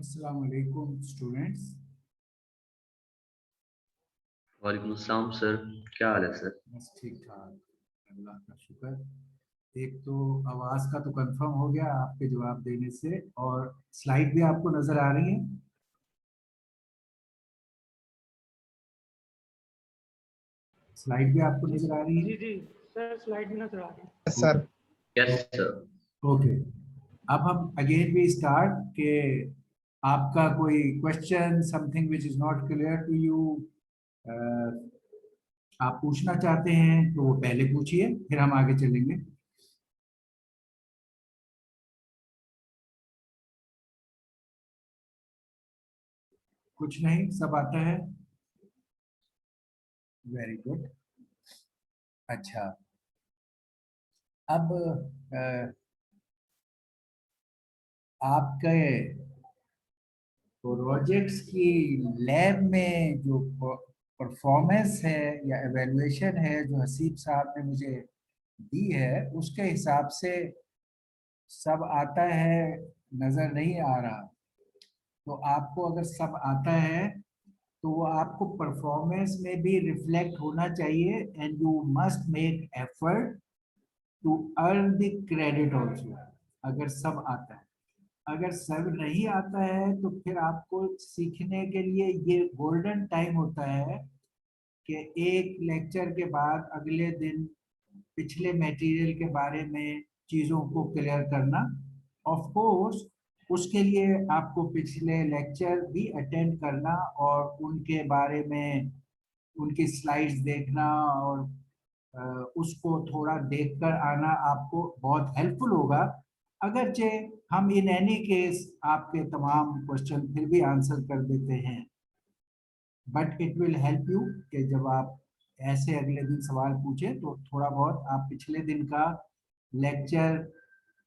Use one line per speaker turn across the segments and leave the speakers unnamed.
अस्सलाम वालेकुम स्टूडेंट्स।
वालेकुम अस्सलाम सर, क्या हाल है सर?
बस ठीक ठाक, अल्लाह का शुक्र। एक तो आवाज़ का तो कंफर्म हो गया आपके जवाब देने से, और स्लाइड भी आपको नज़र आ रही है। स्लाइड भी आपको नज़र आ रही है।
जी जी सर, स्लाइड भी नजर आ रही है।
सर।
Yes sir.
ओके, अब हम अगेन भी स्टार्ट के आपका कोई question, something which is not clear to you, आप पूछना चाहते हैं तो वो पहले पूछिए, फिर हम आगे चलेंगे। कुछ नहीं, सब आता है। Very good. अच्छा, अब आपके प्रोजेक्ट्स की लैब में जो परफॉर्मेंस है या एवेल्युएशन है जो हसीब साहब ने मुझे दी है, उसके हिसाब से सब आता है, नज़र नहीं आ रहा। तो आपको अगर सब आता है तो वो आपको परफॉर्मेंस में भी रिफ्लेक्ट होना चाहिए, and you must make effort to earn the credit also. अगर सब आता है, अगर सब नहीं आता है तो फिर आपको सीखने के लिए ये गोल्डन टाइम होता है कि एक लेक्चर के बाद अगले दिन पिछले मटेरियल के बारे में चीज़ों को क्लियर करना। ऑफ कोर्स उसके लिए आपको पिछले लेक्चर भी अटेंड करना और उनके बारे में उनकी स्लाइड्स देखना और उसको थोड़ा देखकर आना आपको बहुत हेल्पफुल होगा। अगरचे हम इन एनी केस आपके तमाम क्वेश्चन फिर भी आंसर कर देते हैं, but it will help you कि जब आप ऐसे अगले दिन सवाल पूछे तो थोड़ा बहुत आप पिछले दिन का लेक्चर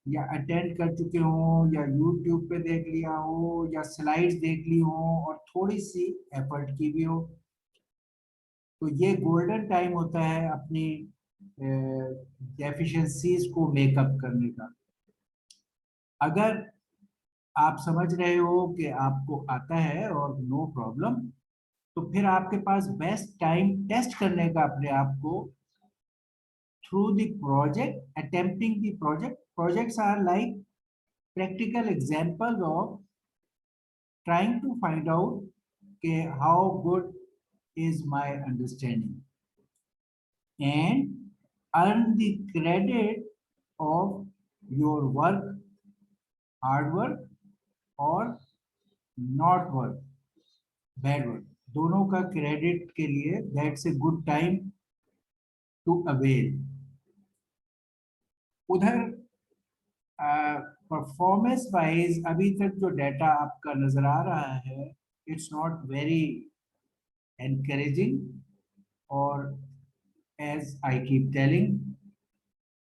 या अटेंड कर चुके हो या यूट्यूब पे देख लिया हो या स्लाइड्स देख ली हो और थोड़ी सी एफर्ट की भी हो। तो ये गोल्डन टाइम होता है अपनी डेफिशिएंसीज को मेकअप करने का। अगर आप समझ रहे हो कि आपको आता है और नो प्रॉब्लम, तो फिर आपके पास बेस्ट टाइम टेस्ट करने का अपने आप को through the project, attempting the project. Projects are like practical examples of trying to find out how good is my understanding and earn the credit of your work, hard work or not work, bad work, दोनों का credit के लिए that's a good time to avail. उधर performance wise अभी तक जो data आपका नजर आ रहा है, इट्स नॉट वेरी एनकरेजिंग, और as I keep telling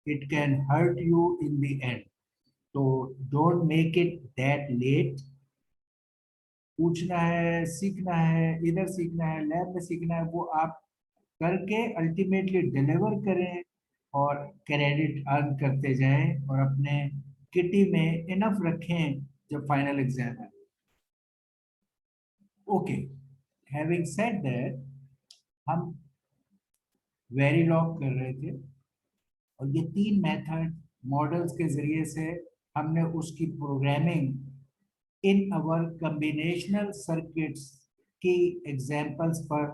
it can hurt you in the end. तो don't make it that late. पूछना है, सीखना है, इधर सीखना है, लैब में सीखना है, वो आप करके अल्टीमेटली डिलीवर करें और क्रेडिट अर्न करते जाएं और अपने किटी में इनफ रखें जब फाइनल एग्जाम है। ओके, हैविंग सेड दैट, हम वेरीलॉग कर रहे थे और ये तीन मेथड मॉडल्स के जरिए से हमने उसकी programming in our combinational circuits की एग्जांपल्स पर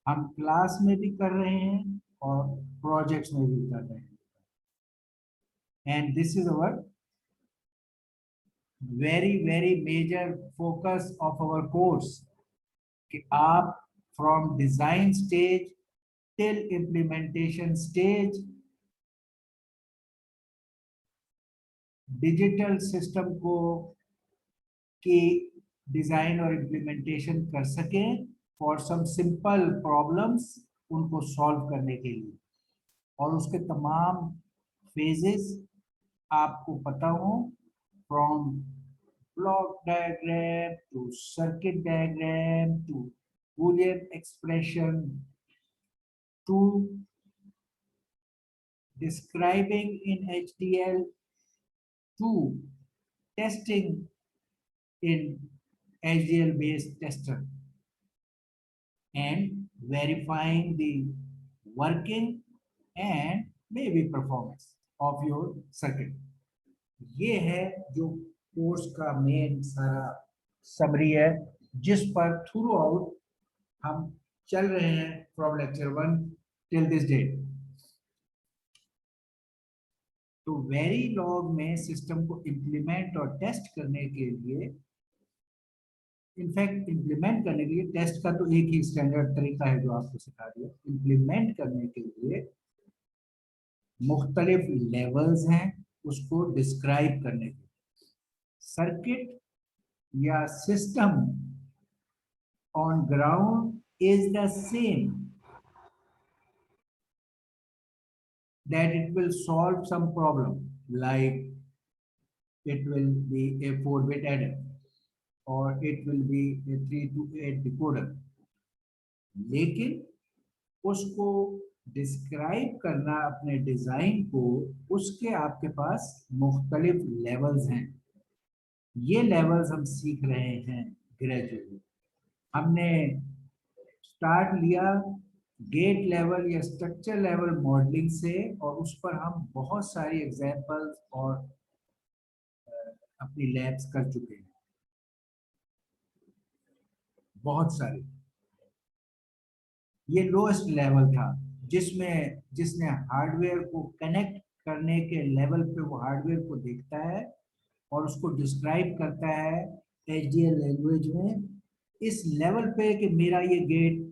हम क्लास में भी कर रहे हैं और प्रोजेक्ट्स में भी कर रहे हैं। And this is our very major focus of our course कि आप from design stage till implementation stage digital system को की डिजाइन और इम्प्लीमेंटेशन कर सकें फॉर सम सिंपल प्रॉब्लम्स, उनको सॉल्व करने के लिए, और उसके तमाम फेजेस आपको पता हो, from block diagram to circuit diagram to Boolean expression to describing in HDL to testing in HDL based tester and verifying the working and maybe performance of your circuit. ये है जो कोर्स का main सारा summary है, जिस पर through out हम चल रहे हैं from lecture 1 till this date. तो वेरीलॉग में सिस्टम को इम्प्लीमेंट और टेस्ट करने के लिए, इनफैक्ट इम्प्लीमेंट करने के लिए टेस्ट का तो एक ही स्टैंडर्ड तरीका है जो आपको सिखा दिया। इम्प्लीमेंट करने के लिए मुख्तलिफ लेवल्स हैं उसको डिस्क्राइब करने के। सर्किट या system on ground is the same, that it will solve some problem, like it will be a 4-bit adder or it will be a 3 to 8 decoder, लेकिन उसको डिस्क्राइब करना अपने डिजाइन को, उसके आपके पास मुख्तलिफ लेवल्स हैं। ये लेवल्स हम सीख रहे हैं ग्रेजुअली। हमने स्टार्ट लिया गेट लेवल या स्ट्रक्चर लेवल मॉडलिंग से, और उस पर हम बहुत सारी एग्जांपल्स और अपनी लैब्स कर चुके हैं, बहुत सारी। ये लोएस्ट लेवल था जिसने हार्डवेयर को कनेक्ट करने के लेवल पे वो हार्डवेयर को देखता है और उसको डिस्क्राइब करता है एचडीएल लैंग्वेज में, इस लेवल पे कि मेरा ये गेट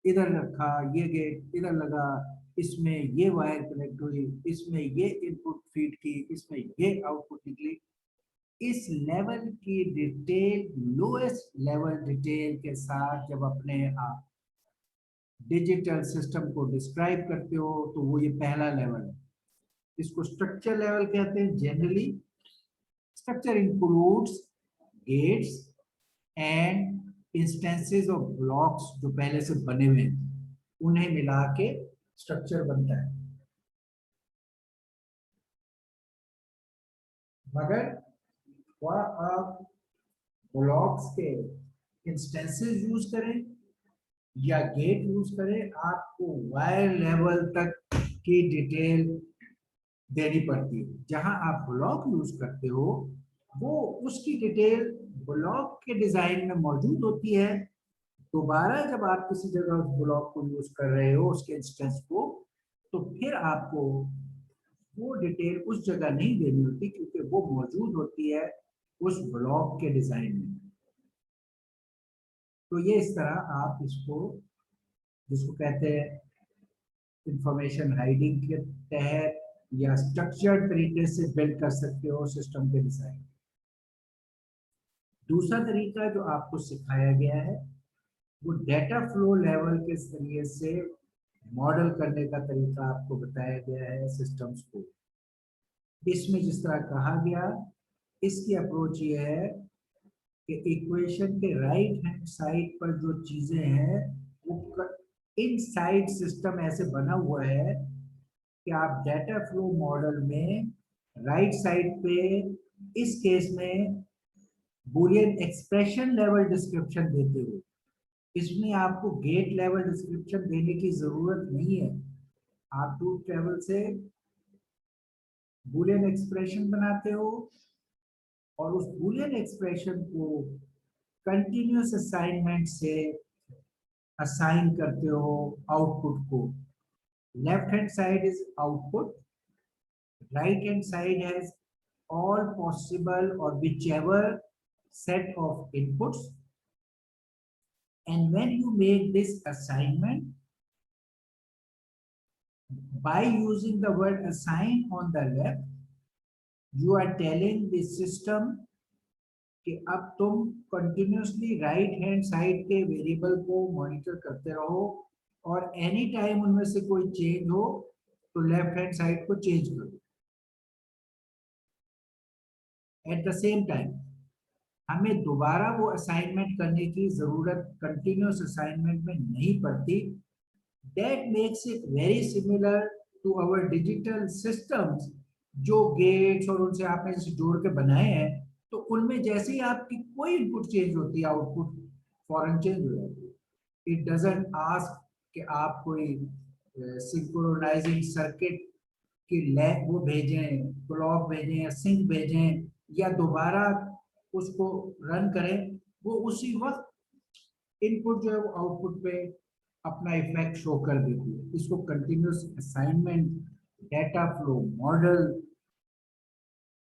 इधर रखा, ये गेट इधर लगा, इसमें ये वायर कनेक्ट हुई, इसमें ये इनपुट फीड की, इसमें ये आउटपुट निकली। इस लेवल की डिटेल, लोएस्ट लेवल डिटेल के साथ जब अपने आप डिजिटल सिस्टम को डिस्क्राइब करते हो तो वो ये पहला लेवल है। इसको स्ट्रक्चर लेवल कहते हैं generally. Structure includes gates and instances of blocks जो पहले से बने हुए हैं, उन्हें मिला के स्ट्रक्चर बनता है। मगर वह आप ब्लॉक्स के इंस्टेंसेस यूज करें या गेट यूज करें, आपको वायर लेवल तक की डिटेल देनी पड़ती है। जहां आप ब्लॉक यूज करते हो वो उसकी डिटेल ब्लॉक के डिजाइन में मौजूद होती है। दोबारा जब आप किसी जगह उस ब्लॉक को यूज कर रहे हो, उसके इंस्टेंस को, तो फिर आपको वो डिटेल उस जगह नहीं देनी होती क्योंकि वो मौजूद होती है उस ब्लॉक के डिजाइन में। तो ये इस तरह आप इसको, जिसको कहते हैं इंफॉर्मेशन हाइडिंग के तहत या स्ट्रक्चर्ड तरीके से बिल्ड कर सकते हो सिस्टम के डिजाइन। दूसरा तरीका जो आपको सिखाया गया है वो डेटा फ्लो लेवल के जरिए से मॉडल करने का तरीका आपको बताया गया है सिस्टम्स को। इसमें जिस तरह कहा गया, इसकी अप्रोच ये है कि इक्वेशन के राइट हैंड साइड पर जो चीजें हैं वो इनसाइड सिस्टम ऐसे बना हुआ है कि आप डेटा फ्लो मॉडल में राइट साइड पे इस केस में बूलियन एक्सप्रेशन लेवल डिस्क्रिप्शन देते हो। इसमें आपको गेट लेवल डिस्क्रिप्शन देने की जरूरत नहीं है। आप ट्रूथ टेबल से बूलियन एक्सप्रेशन बनाते हो और उस बूलियन एक्सप्रेशन को कंटिन्यूअस असाइनमेंट से असाइन करते हो आउटपुट को। Left hand side is output, right hand side has all possible or whichever set of inputs, and when you make this assignment by using the word assign on the left, you are telling the system कि अब तुम continuously right hand side के variable को monitor करते रहो और any time उनमें से कोई चेंज हो तो लेफ्ट हैंड साइड को चेंज करो। एट द सेम टाइम हमें दोबारा वो असाइनमेंट करने की जरूरत कंटिन्यूअस असाइनमेंट में नहीं पड़ती। That makes it very similar to our digital systems जो गेट्स और उनसे आपने जोड़ के बनाए हैं। तो उनमें जैसे ही आपकी कोई इनपुट चेंज होती है, आउटपुट फॉरन चेंज हो जाती है। इट डजंट आस्क कि आप कोई सिंक्रोनाइजिंग सर्किट की लैब वो भेजें, क्लॉक भेजें या सिंक भेजें या दोबारा उसको रन करें। वो उसी वक्त इनपुट जो है वो आउटपुट पे अपना इफेक्ट शो कर देती है। इसको continuous assignment data flow model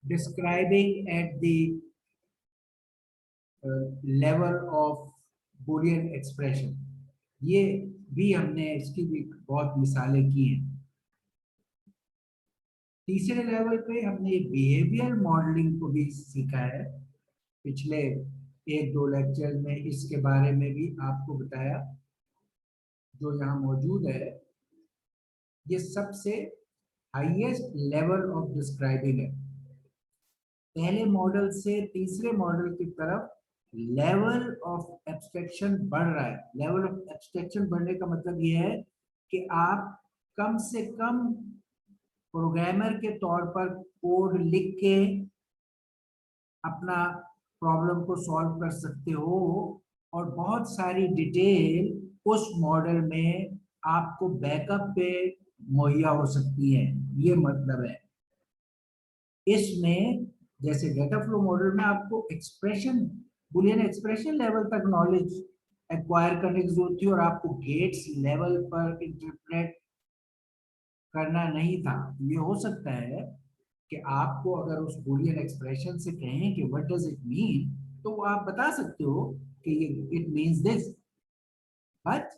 describing at the level of Boolean expression, ये भी हमने इसकी भी बहुत मिसालें की हैं। तीसरे लेवल पे हमने बिहेवियर मॉडलिंग को भी सीखा है। पिछले 1-2 लेक्चर में इसके बारे में भी आपको बताया, जो यहाँ मौजूद है। ये सबसे हाईएस्ट लेवल ऑफ डिस्क्राइबिंग है। पहले मॉडल से तीसरे मॉडल की तरफ लेवल ऑफ एब्स्ट्रैक्शन बढ़ रहा है। लेवल ऑफ एब्स्ट्रैक्शन बढ़ने का मतलब ये है कि आप कम से कम प्रोग्रामर के तौर पर कोड लिख के अपना प्रॉब्लम को सॉल्व कर सकते हो, और बहुत सारी डिटेल उस मॉडल में आपको बैकअप पे मुहैया हो सकती है। ये मतलब है इसमें, जैसे डेटा फ्लो मॉडल में आपको एक्सप्रेशन, बुलियन एक्सप्रेशन लेवल तक नॉलेज एक्वायर करने की जरूरत थी, और आपको गेट्स लेवल पर इंटरप्रेट करना नहीं था। ये हो सकता है कि आपको अगर उस बुलियन एक्सप्रेशन से कहें कि व्हाट डज इट मीन, तो आप बता सकते हो कि इट मीन्स दिस। बट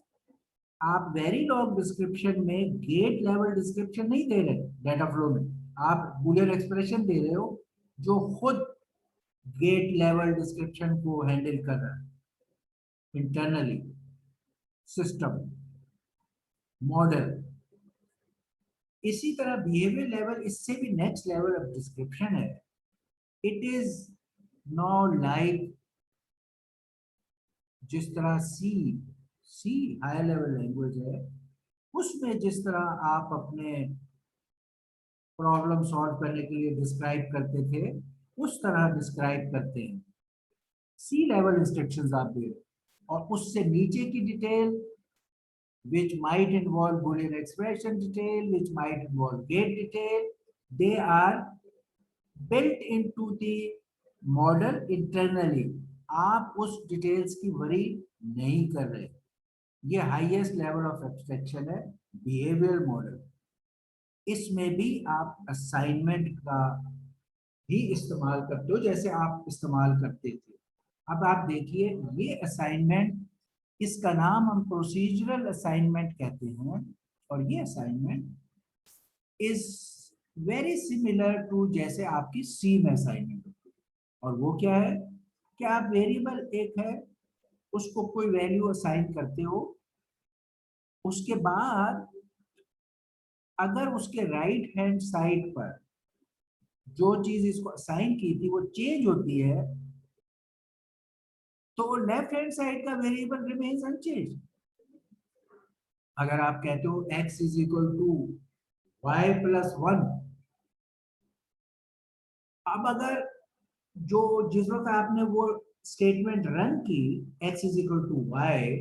आप वेरीलॉग डिस्क्रिप्शन में गेट लेवल डिस्क्रिप्शन नहीं दे रहे डेटा फ्लो में, आप बुलियन एक्सप्रेशन दे रहे हो जो खुद गेट लेवल डिस्क्रिप्शन को हैंडल कर रहा है इंटरनली सिस्टम मॉडल। इसी तरह बिहेवियर लेवल इससे भी नेक्स्ट लेवल ऑफ डिस्क्रिप्शन है। इट इज नाउ लाइक, जिस तरह सी हाई लेवल लैंग्वेज है, उसमें जिस तरह आप अपने प्रॉब्लम सॉल्व करने के लिए डिस्क्राइब करते थे, उस तरह डिस्क्राइब करते हैं। सी लेवल इंस्ट्रक्शंस आप दे रहे, और उससे नीचे की detail which might involve Boolean expression detail, which might involve gate detail, they are built into the model internally. आप उस डिटेल्स की वरी नहीं कर रहे। ये हाईएस्ट लेवल ऑफ एब्स्ट्रैक्शन है बिहेवियर मॉडल। इसमें भी आप असाइनमेंट का भी इस्तेमाल करते हो, जैसे आप इस्तेमाल करते थे। अब आप देखिए, ये असाइनमेंट, इसका नाम हम प्रोसीजरल असाइनमेंट कहते हैं, और ये assignment is very similar to जैसे आपकी सी में असाइनमेंट होती है। और वो क्या है कि आप वेरिएबल एक है, उसको कोई वैल्यू असाइन करते हो, उसके बाद अगर उसके राइट हैंड साइड पर जो चीज इसको असाइन की थी वो चेंज होती है, तो लेफ्ट हैंड साइड का वेरिएबल रिमेन्स अनचेंज। अगर आप कहते हो x is equal to y plus 1, अब अगर जो जिस वक्त आपने वो स्टेटमेंट रन की x is equal to y,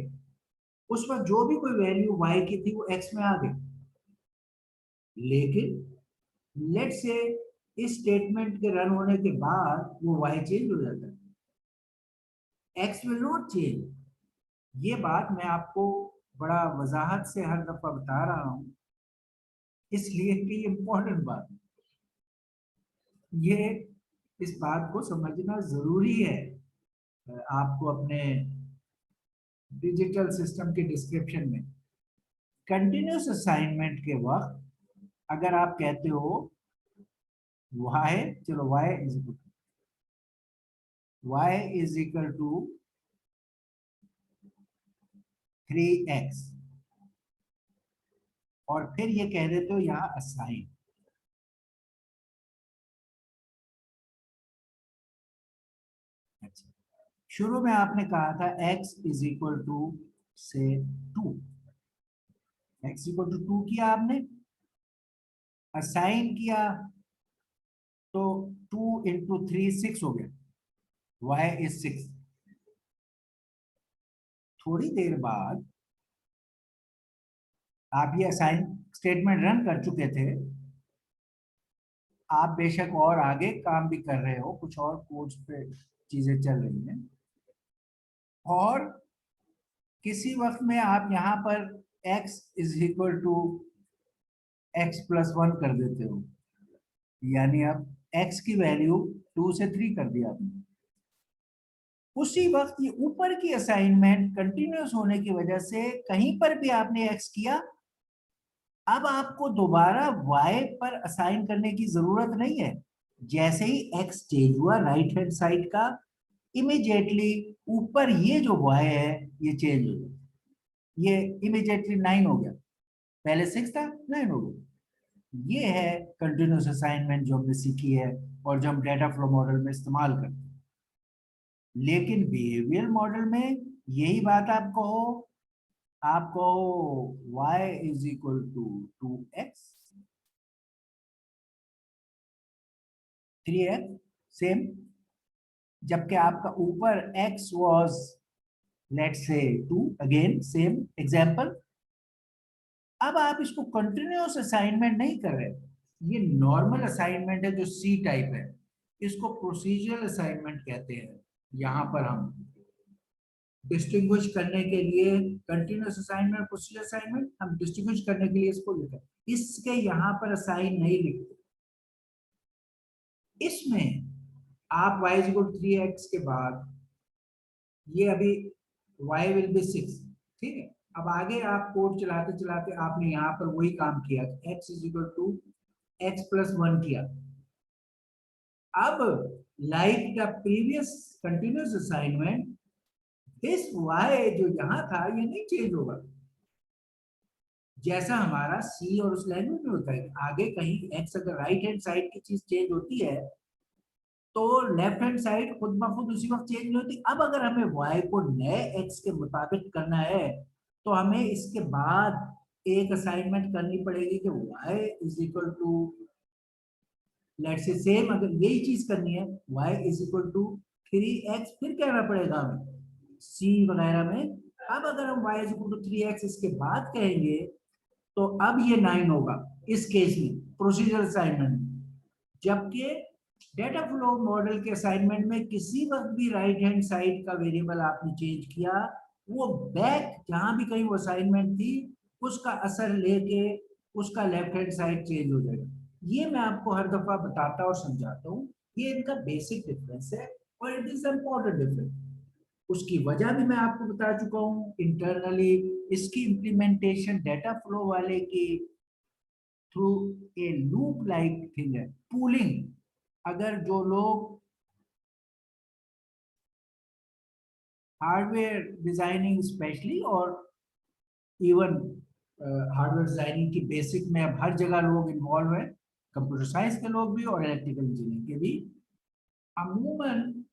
उस वक्त जो भी कोई वैल्यू y की थी वो x में आ गई। लेकिन लेट से इस स्टेटमेंट के रन होने के बाद वो y चेंज हो जाता है, x विल नॉट चेंज। ये बात मैं आपको बड़ा वजाहत से हर दफा बता रहा हूं, इसलिए कि इम्पोर्टेंट बात, ये इस बात को समझना जरूरी है। आपको अपने डिजिटल सिस्टम के डिस्क्रिप्शन में कंटिन्यूस असाइनमेंट के वक्त अगर आप कहते हो y, चलो y is equal to 3x, और फिर ये कह देते हो यहाँ असाइन। अच्छा, शुरू में आपने कहा था x इज इक्वल टू से 2, x इक्वल टू 2 किया आपने, असाइन किया, तो 2 इंटू 3 6 हो गया। y is 6। थोड़ी देर बाद आप ये असाइन स्टेटमेंट रन कर चुके थे, आप बेशक और आगे काम भी कर रहे हो, कुछ और कोड्स पे चीजें चल रही हैं, और किसी वक्त में आप यहाँ पर x is equal to x+1 कर देते हो, यानी अब x की वैल्यू 2 से 3 कर दिया आपने। उसी वक्त ये ऊपर की असाइनमेंट कंटिन्यूस होने की वजह से कहीं पर भी आपने x किया, अब आपको दोबारा y पर असाइन करने की जरूरत नहीं है। जैसे ही x चेंज हुआ राइट हैंड साइड का, इमीडिएटली ऊपर ये जो y है ये चेंज हो गया, ये इमीडिएटली 9 हो गया, पहले 6 था 9 हो गया। ये है कंटिन्यूस असाइनमेंट जो हमने सीखी है और जो हम डेटा फ्लो मॉडल में इस्तेमाल करते हैं। लेकिन बिहेवियर मॉडल में यही बात आप कहो y is equal to 2x 3x same, जबकि आपका ऊपर x was let's say 2, again same example. अब आप इसको कंटिन्यूस असाइनमेंट नहीं कर रहे, ये नॉर्मल असाइनमेंट है जो सी टाइप है, इसको प्रोसीजरल असाइनमेंट कहते हैं। यहाँ पर हम डिस्टिंग्विश करने के लिए कंटिन्यूस असाइनमेंट प्रोसीजर असाइनमेंट, हम डिस्टिंग्विश करने के लिए इसको लिखते हैं, इसके यहाँ पर असाइन नहीं लिखते। इसमें आप y = 3x के बाद ये अभी y will be 6, ठीक है। अब आगे आप कोड चलाते चलाते आपने यहाँ पर वही काम किया, x = x+1 किया। अब like the previous continuous assignment, this y जो यहाँ था ये नहीं चेंज होगा, जैसा हमारा C और उस लैंग्वेज में होता है। आगे कहीं x अगर राइट हैंड साइड की चीज चेंज होती है तो लेफ्ट हैंड साइड खुद ब खुद उसी वक्त चेंज नहीं होती। अब अगर हमें y को नए x के मुताबिक करना है तो हमें इसके बाद एक असाइनमेंट करनी पड़ेगी कि y = लेट्स से सेम, अगर यही चीज करनी है y = 3x, फिर कहना पड़ेगा हमें C वगैरह में। अब अगर हम y = 3x इसके बाद कहेंगे तो अब ये 9 होगा इस केस में प्रोसीजर असाइनमेंट में। जबकि डेटा फ्लो मॉडल के असाइनमेंट में किसी वक्त भी राइट हैंड साइड का वेरिएबल आपने चेंज किया, वो बैक जहां भी कहीं वो असाइनमेंट थी उसका असर लेके उसका लेफ्ट हैंड साइड चेंज हो जाएगा। ये मैं आपको हर दफा बताता और समझाता हूँ, ये इनका बेसिक डिफरेंस है और इट इज इम्पोर्टेंट डिफरेंस। उसकी वजह भी मैं आपको बता चुका हूँ इंटरनली। इसकी इम्प्लीमेंटेशन डेटा फ्लो वाले की through a loop like thing है, पूलिंग। अगर जो लोग हार्डवेयर डिजाइनिंग स्पेशली और इवन हार्डवेयर डिजाइनिंग की बेसिक में अब हर जगह लोग इन्वॉल्व है, कंप्यूटर साइंस के लोग भी और इलेक्ट्रिकल इंजीनियरिंग के भी, अमूमन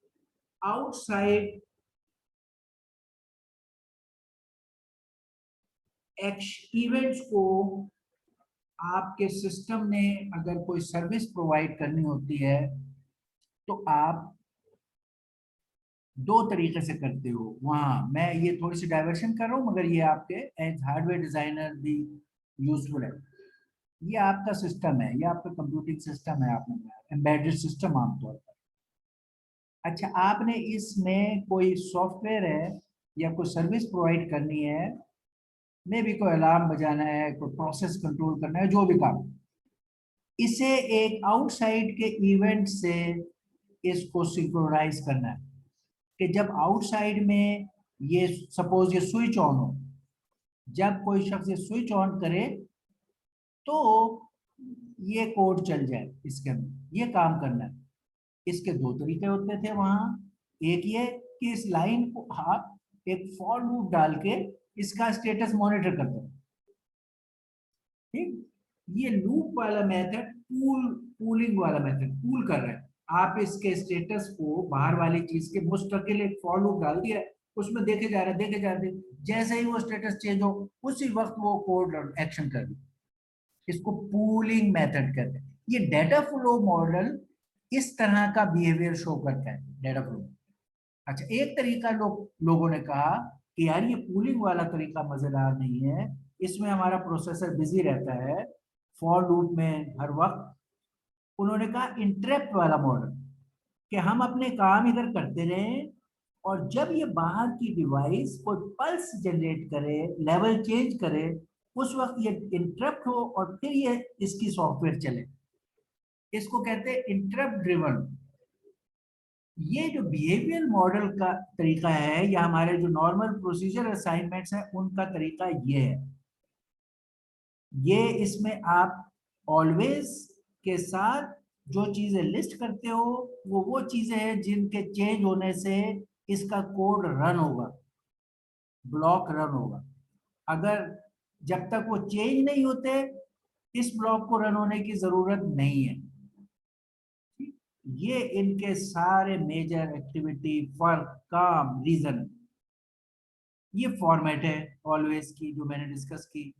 आउटसाइड इवेंट्स को आपके सिस्टम ने अगर कोई सर्विस प्रोवाइड करनी होती है तो आप दो तरीके से करते हो। वहाँ मैं ये थोड़ी सी डाइवर्शन कर रहा हूँ मगर ये आपके एज हार्डवेयर डिजाइनर भी यूजफुल है। ये आपका सिस्टम है, ये आपका कंप्यूटिंग सिस्टम है, आपने एम्बेडेड सिस्टम आमतौर पर। अच्छा, आपने इसमें कोई सॉफ्टवेयर है या कोई सर्विस प्रोवाइड करनी है, मे भी कोई अलार्म बजाना है, कोई प्रोसेस कंट्रोल करना है, जो भी काम, इसे एक आउटसाइड के इवेंट से इसको सिंक्रोनाइज करना है कि जब आउटसाइड में ये सपोज ये स्विच ऑन हो, जब कोई शख्स ये स्विच ऑन करे तो ये कोड चल जाए इसके अंदर, ये काम करना है। इसके दो तरीके होते थे वहां, एक ये कि इस लाइन को आप एक फॉर लूप डाल के इसका स्टेटस मॉनिटर करते हैं, ठीक। ये लूप वाला मेथड पूलिंग वाला मेथड, पूल कर रहे हैं आप इसके स्टेटस को, बाहर वाली चीज के मुस्तकिल एक फॉर लूप डाल दिया, उसमें देखे जा रहे देखे जा रहे, जैसे ही वो स्टेटस चेंज हो उसी वक्त वो कोड एक्शन कर दे, इसको पूलिंग मेथड कहते हैं। ये डेटा फ्लो मॉडल इस तरह का बिहेवियर शो करता है डेटा फ्लो। अच्छा, एक तरीका लोगों ने कहा कि यार ये पूलिंग वाला तरीका मजेदार नहीं है, इसमें हमारा प्रोसेसर बिजी रहता है फॉर लूप में हर वक्त। उन्होंने कहा इंटरप्ट वाला मॉडल, कि हम अपने काम इधर करते रहें और जब ये बाहर की डिवाइस कोई पल्स जनरेट करे, लेवल चेंज करे, उस वक्त ये इंटरप्ट हो और फिर ये इसकी सॉफ्टवेयर चले। इसको कहते हैं इंटरप्ट ड्रिवन। ये जो बिहेवियर मॉडल का तरीका है या हमारे जो नॉर्मल प्रोसीजर असाइनमेंट्स हैं उनका तरीका ये है। ये इसमें आप ऑलवेज के साथ जो चीजें लिस्ट करते हो वो चीजें हैं जिनके चेंज होने से इसका कोड रन होगा, ब्लॉक रन होगा। अगर जब तक वो चेंज नहीं होते इस ब्लॉक को रन होने की जरूरत नहीं है। ये इनके सारे मेजर एक्टिविटी, फर्क, काम, रीजन, ये फॉर्मेट है ऑलवेज की जो मैंने डिस्कस की।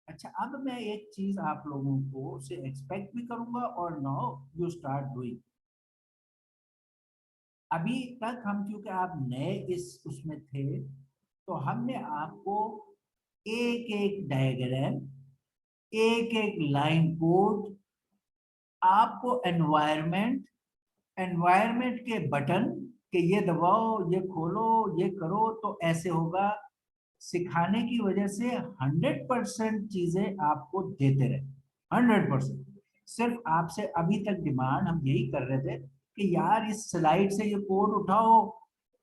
अच्छा, अब मैं एक चीज आप लोगों को से एक्सपेक्ट भी करूंगा और नाउ यू स्टार्ट डूइंग। अभी तक हम, क्योंकि आप नए इस उसमें थे, तो हमने आपको एक एक डायग्राम, एक एक लाइन कोड, आपको एनवायरनमेंट, एनवायरनमेंट के बटन कि ये दबाओ, ये खोलो, ये करो तो ऐसे होगा, सिखाने की वजह से 100% चीजें आपको देते रहे। 100%। सिर्फ आपसे अभी तक डिमांड हम यही कर रहे थे कि यार इस स्लाइड से ये कोड उठाओ,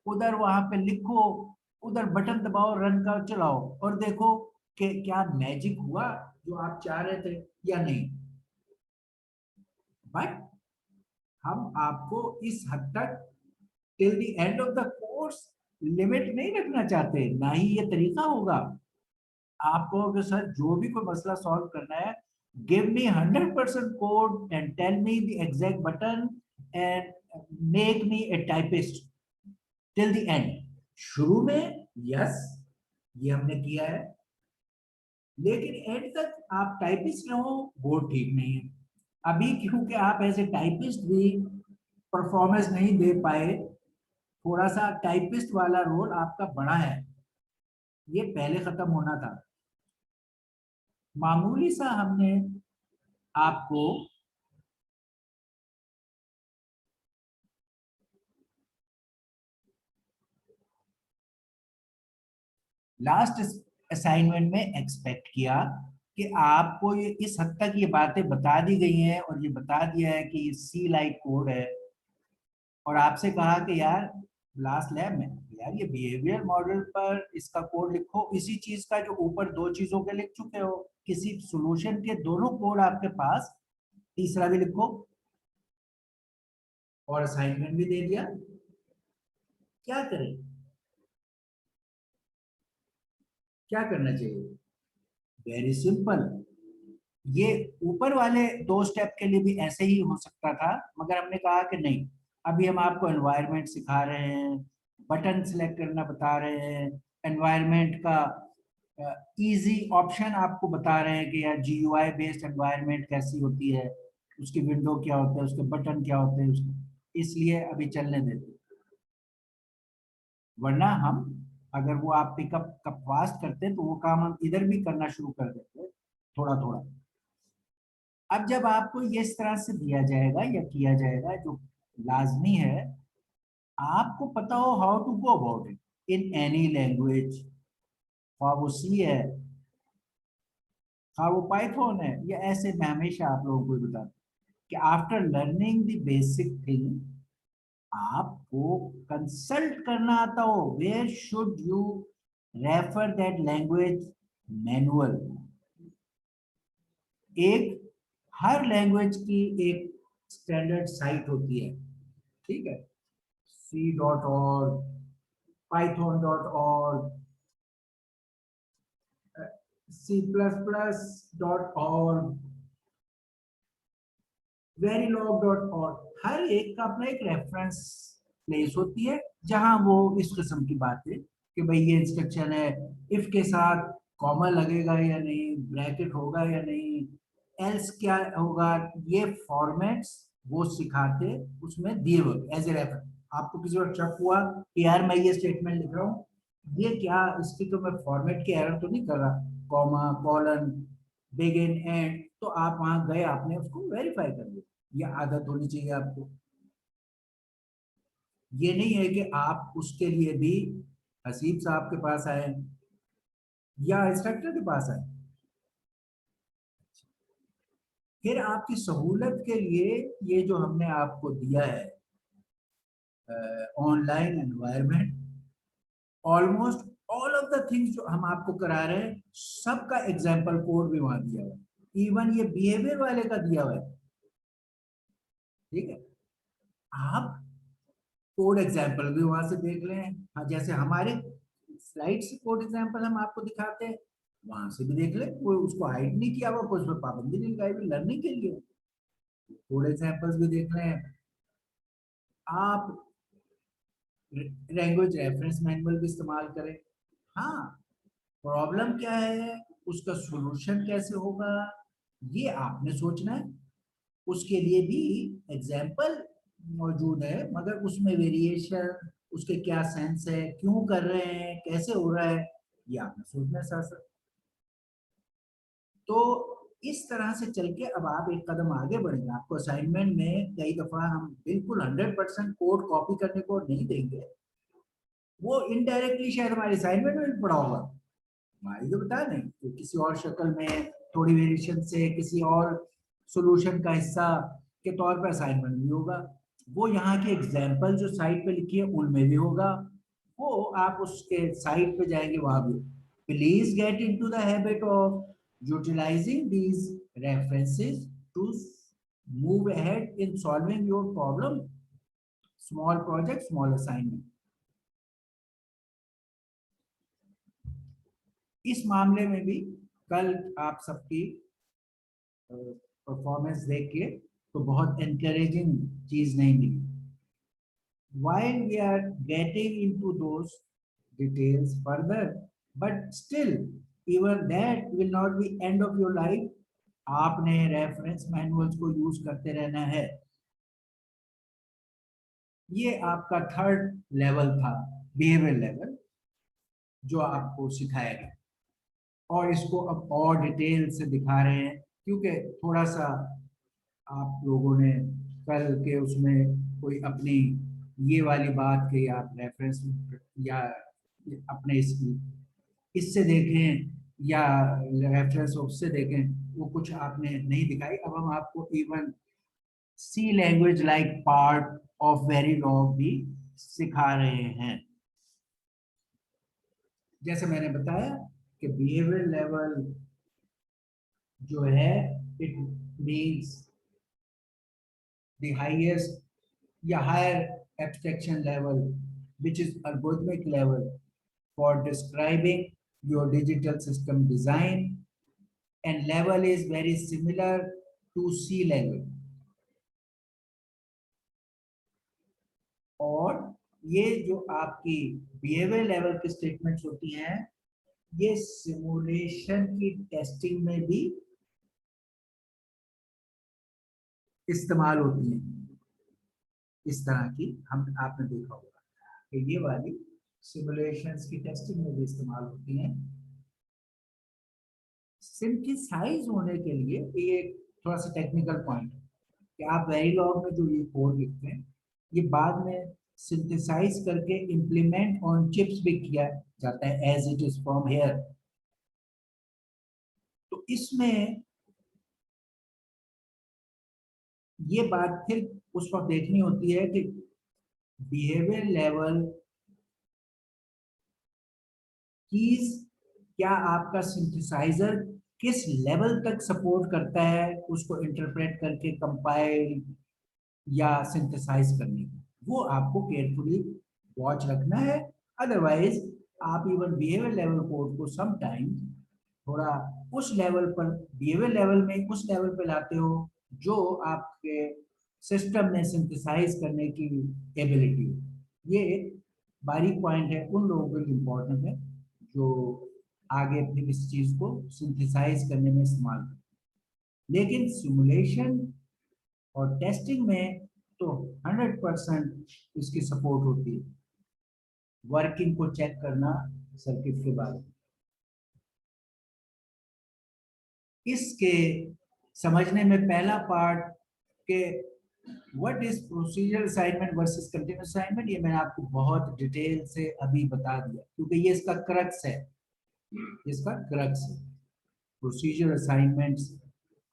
उधर वहां पे लिखो, उधर बटन दबाओ, रन का चलाओ और देखो कि क्या मैजिक हुआ जो आप चाह रहे थे या नहीं। बट हम आपको इस हद तक till the end of the course limit नहीं रखना चाहते, ना ही ये तरीका होगा। आपको कि सर जो भी कोई मसला सॉल्व करना है, give me 100% code and tell me the exact button and make me a typist till the end. शुरू में यस, ये हमने किया है, लेकिन एंड तक आप टाइपिस्ट रहो वो ठीक नहीं है। अभी क्योंकि आप एज ए टाइपिस्ट भी परफॉर्मेंस नहीं दे पाए, थोड़ा सा टाइपिस्ट वाला रोल आपका बड़ा है, ये पहले खत्म होना था। मामूली सा हमने आपको लास्ट असाइनमेंट में एक्सपेक्ट किया कि आपको ये इस हद तक ये बातें बता दी गई हैं और ये बता दिया है कि ये सी लाइक कोड है, और आपसे कहा कि यार लास्ट लैब में यार ये बिहेवियर मॉडल पर इसका कोड लिखो, इसी चीज का जो ऊपर दो चीजों के लिख चुके हो, किसी सॉल्यूशन के दोनों कोड आपके पास, तीसरा भी लिखो, और असाइनमेंट भी दे दिया। क्या करें, क्या करना चाहिए? Very simple. ये ऊपर वाले दो स्टेप के लिए भी ऐसे ही हो सकता था, मगर हमने कहा कि नहीं, अभी हम आपको एनवायरनमेंट सिखा रहे हैं, बटन सिलेक्ट करना बता रहे हैं, एनवायरनमेंट का इजी ऑप्शन आपको बता रहे हैं कि यार जीयूआई बेस्ड एनवायरनमेंट कैसी होती है, उसकी विंडो क्या होता है, उसके बटन क्या होते हैं, उसके, इसलिए अभी चलने देते। वरना हम, अगर वो आप पिकअप का फास्ट करते तो वो काम हम इधर भी करना शुरू कर देते थोड़ा थोड़ा। अब जब आपको ये इस तरह से दिया जाएगा या किया जाएगा, जो लाजमी है आपको पता हो how to go about it in any language, वो सी है, हाँ वो पाइथन है, या ऐसे मैं हमेशा आप लोगों को बताता कि after learning the basic thing आपको कंसल्ट करना आता हो, where should you refer that language manual. एक हर लैंग्वेज की एक स्टैंडर्ड साइट होती है, ठीक है, c.org, python.org, c++.org, verilog.org, हर एक का अपना एक रेफरेंस प्लेस होती है जहां वो इस किस्म की बातें कि भाई ये इंस्ट्रक्शन है, इफ के साथ कॉमा लगेगा या नहीं, ब्रैकेट होगा या नहीं, एल्स क्या होगा, ये फॉर्मेट्स वो सिखाते उसमें दिए हुए एज ए रेफरेंस। आपको किसी और शक हुआ कि यार मैं ये स्टेटमेंट लिख रहा हूँ, ये क्या, इसकी तो मैं फॉर्मेट की एरर तो नहीं कर रहा, कॉमा कॉलन बिगिन एंड, तो आप वहां गए, आपने उसको वेरीफाई कर लिया। ये आदत होनी चाहिए आपको। ये नहीं है कि आप उसके लिए भी हसीब साहब के पास आए या इंस्ट्रक्टर के पास आए। फिर आपकी सहूलत के लिए ये जो हमने आपको दिया है online environment, almost all of the things जो हम आपको करा रहे हैं सबका एग्जाम्पल कोड भी वहां दिया हुआ है, इवन ये बिहेवियर वाले का दिया हुआ है। ठीक है, आप कोड एग्जाम्पल भी वहां से देख लें। हाँ, जैसे हमारे स्लाइड से कोड एग्जाम्पल हम आपको दिखाते हैं, वहां से भी देख लें। कोई उसको हाइड नहीं किया हुआ, कोई उसमें पाबंदी नहीं लगाई हुई, लर्निंग के लिए कोड एग्जाम्पल्स भी देख लें। आप लैंग्वेज रेफरेंस मैनुअल भी इस्तेमाल करें। हाँ, प्रॉब्लम क्या है, उसका सॉल्यूशन कैसे होगा, ये आपने सोचना है। उसके लिए भी एग्जाम्पल मौजूद है, मगर उसमें वेरिएशन, उसके क्या सेंस है, क्यों कर रहे हैं, कैसे हो रहा है, ये आपने सोचना है साथ साथ। तो इस तरह से चल के अब आप एक कदम आगे बढ़ेंगे। आपको असाइनमेंट में कई दफा हम बिल्कुल 100% कोड कॉपी करने को नहीं देंगे, वो इनडायरेक्टली शायद हमारे असाइनमेंट में भी पड़ा होगा, हमारी तो बता नहीं, तो किसी और शक्ल में थोड़ी वेरिएशन से किसी और सॉल्यूशन का हिस्सा के तौर पर असाइनमेंट भी होगा। वो यहाँ की एग्जाम्पल जो साइट पे लिखी है उनमें भी होगा, वो आप उसके साइट पे जाएंगे वहां भी। Please get into the habit of utilizing these references to move ahead in solving your problem, small project, small assignment। इस मामले में भी कल आप सबकी परफॉर्मेंस देख के तो बहुत encouraging चीज नहीं मिली। While we are getting into those details further, but still even that will not be end of your life। आपने रेफरेंस मैनुअल्स को यूज करते रहना है। ये आपका थर्ड लेवल था, बिहेवियर लेवल, जो आपको सिखाया गया, और इसको अब और डिटेल से दिखा रहे हैं क्योंकि थोड़ा सा आप लोगों ने कल के उसमें कोई अपनी ये वाली बात के आप रेफरेंस या अपने इससे देखें या रेफरेंस उससे देखें, वो कुछ आपने नहीं दिखाई। अब हम आपको even C language like part of Verilog भी सिखा रहे हैं। जैसे मैंने बताया कि बिहेवियर लेवल जो है, इट मीन्स द हाईएस्ट या higher abstraction level which is algorithmic level for describing your digital system design, and level is very similar to C level। और ये जो आपकी बिहेवियर लेवल की स्टेटमेंट्स होती हैं, ये सिमुलेशन की टेस्टिंग में भी इस्तेमाल होती हैं। इस तरह की हम आपने देखा होगा कि ये वाली सिमुलेशंस की टेस्टिंग में भी इस्तेमाल होती हैं। सिंथेसाइज होने के लिए ये थोड़ा सा टेक्निकल पॉइंट है कि आप वेरीलॉग में जो ये कोड लिखते हैं, ये बाद में सिंथेसाइज करके इंप्लीमेंट ऑन चिप्स भी किया जाता है as it is from here. तो इसमें ये बात फिर उस वक्त देखनी होती है कि बिहेवियर लेवल कीज क्या आपका सिंथेसाइजर किस लेवल तक सपोर्ट करता है उसको इंटरप्रेट करके कंपाइल या सिंथेसाइज करने की, वो आपको केयरफुली वॉच रखना है। अदरवाइज आप इवन बिहेवियर लेवल कोड को सम टाइम थोड़ा उस लेवल पर, बिहेवियर लेवल में उस लेवल पे लाते हो जो आपके सिस्टम में सिंथेसाइज करने की एबिलिटी। ये एक बारीक पॉइंट है, उन लोगों के लिए इम्पोर्टेंट है जो आगे फिर इस चीज को सिंथेसाइज करने में इस्तेमाल करें। लेकिन सिमुलेशन और टेस्टिंग में तो 100% इसकी सपोर्ट होती है। वर्किंग को चेक करना सर्किट के बाद, इसके समझने में पहला पार्ट के what is procedure assignment versus continuous assignment, ये मैंने आपको बहुत डिटेल से अभी बता दिया, क्योंकि ये इसका क्रक्स है, इसका क्रक्स है। प्रोसीजर असाइनमेंट्स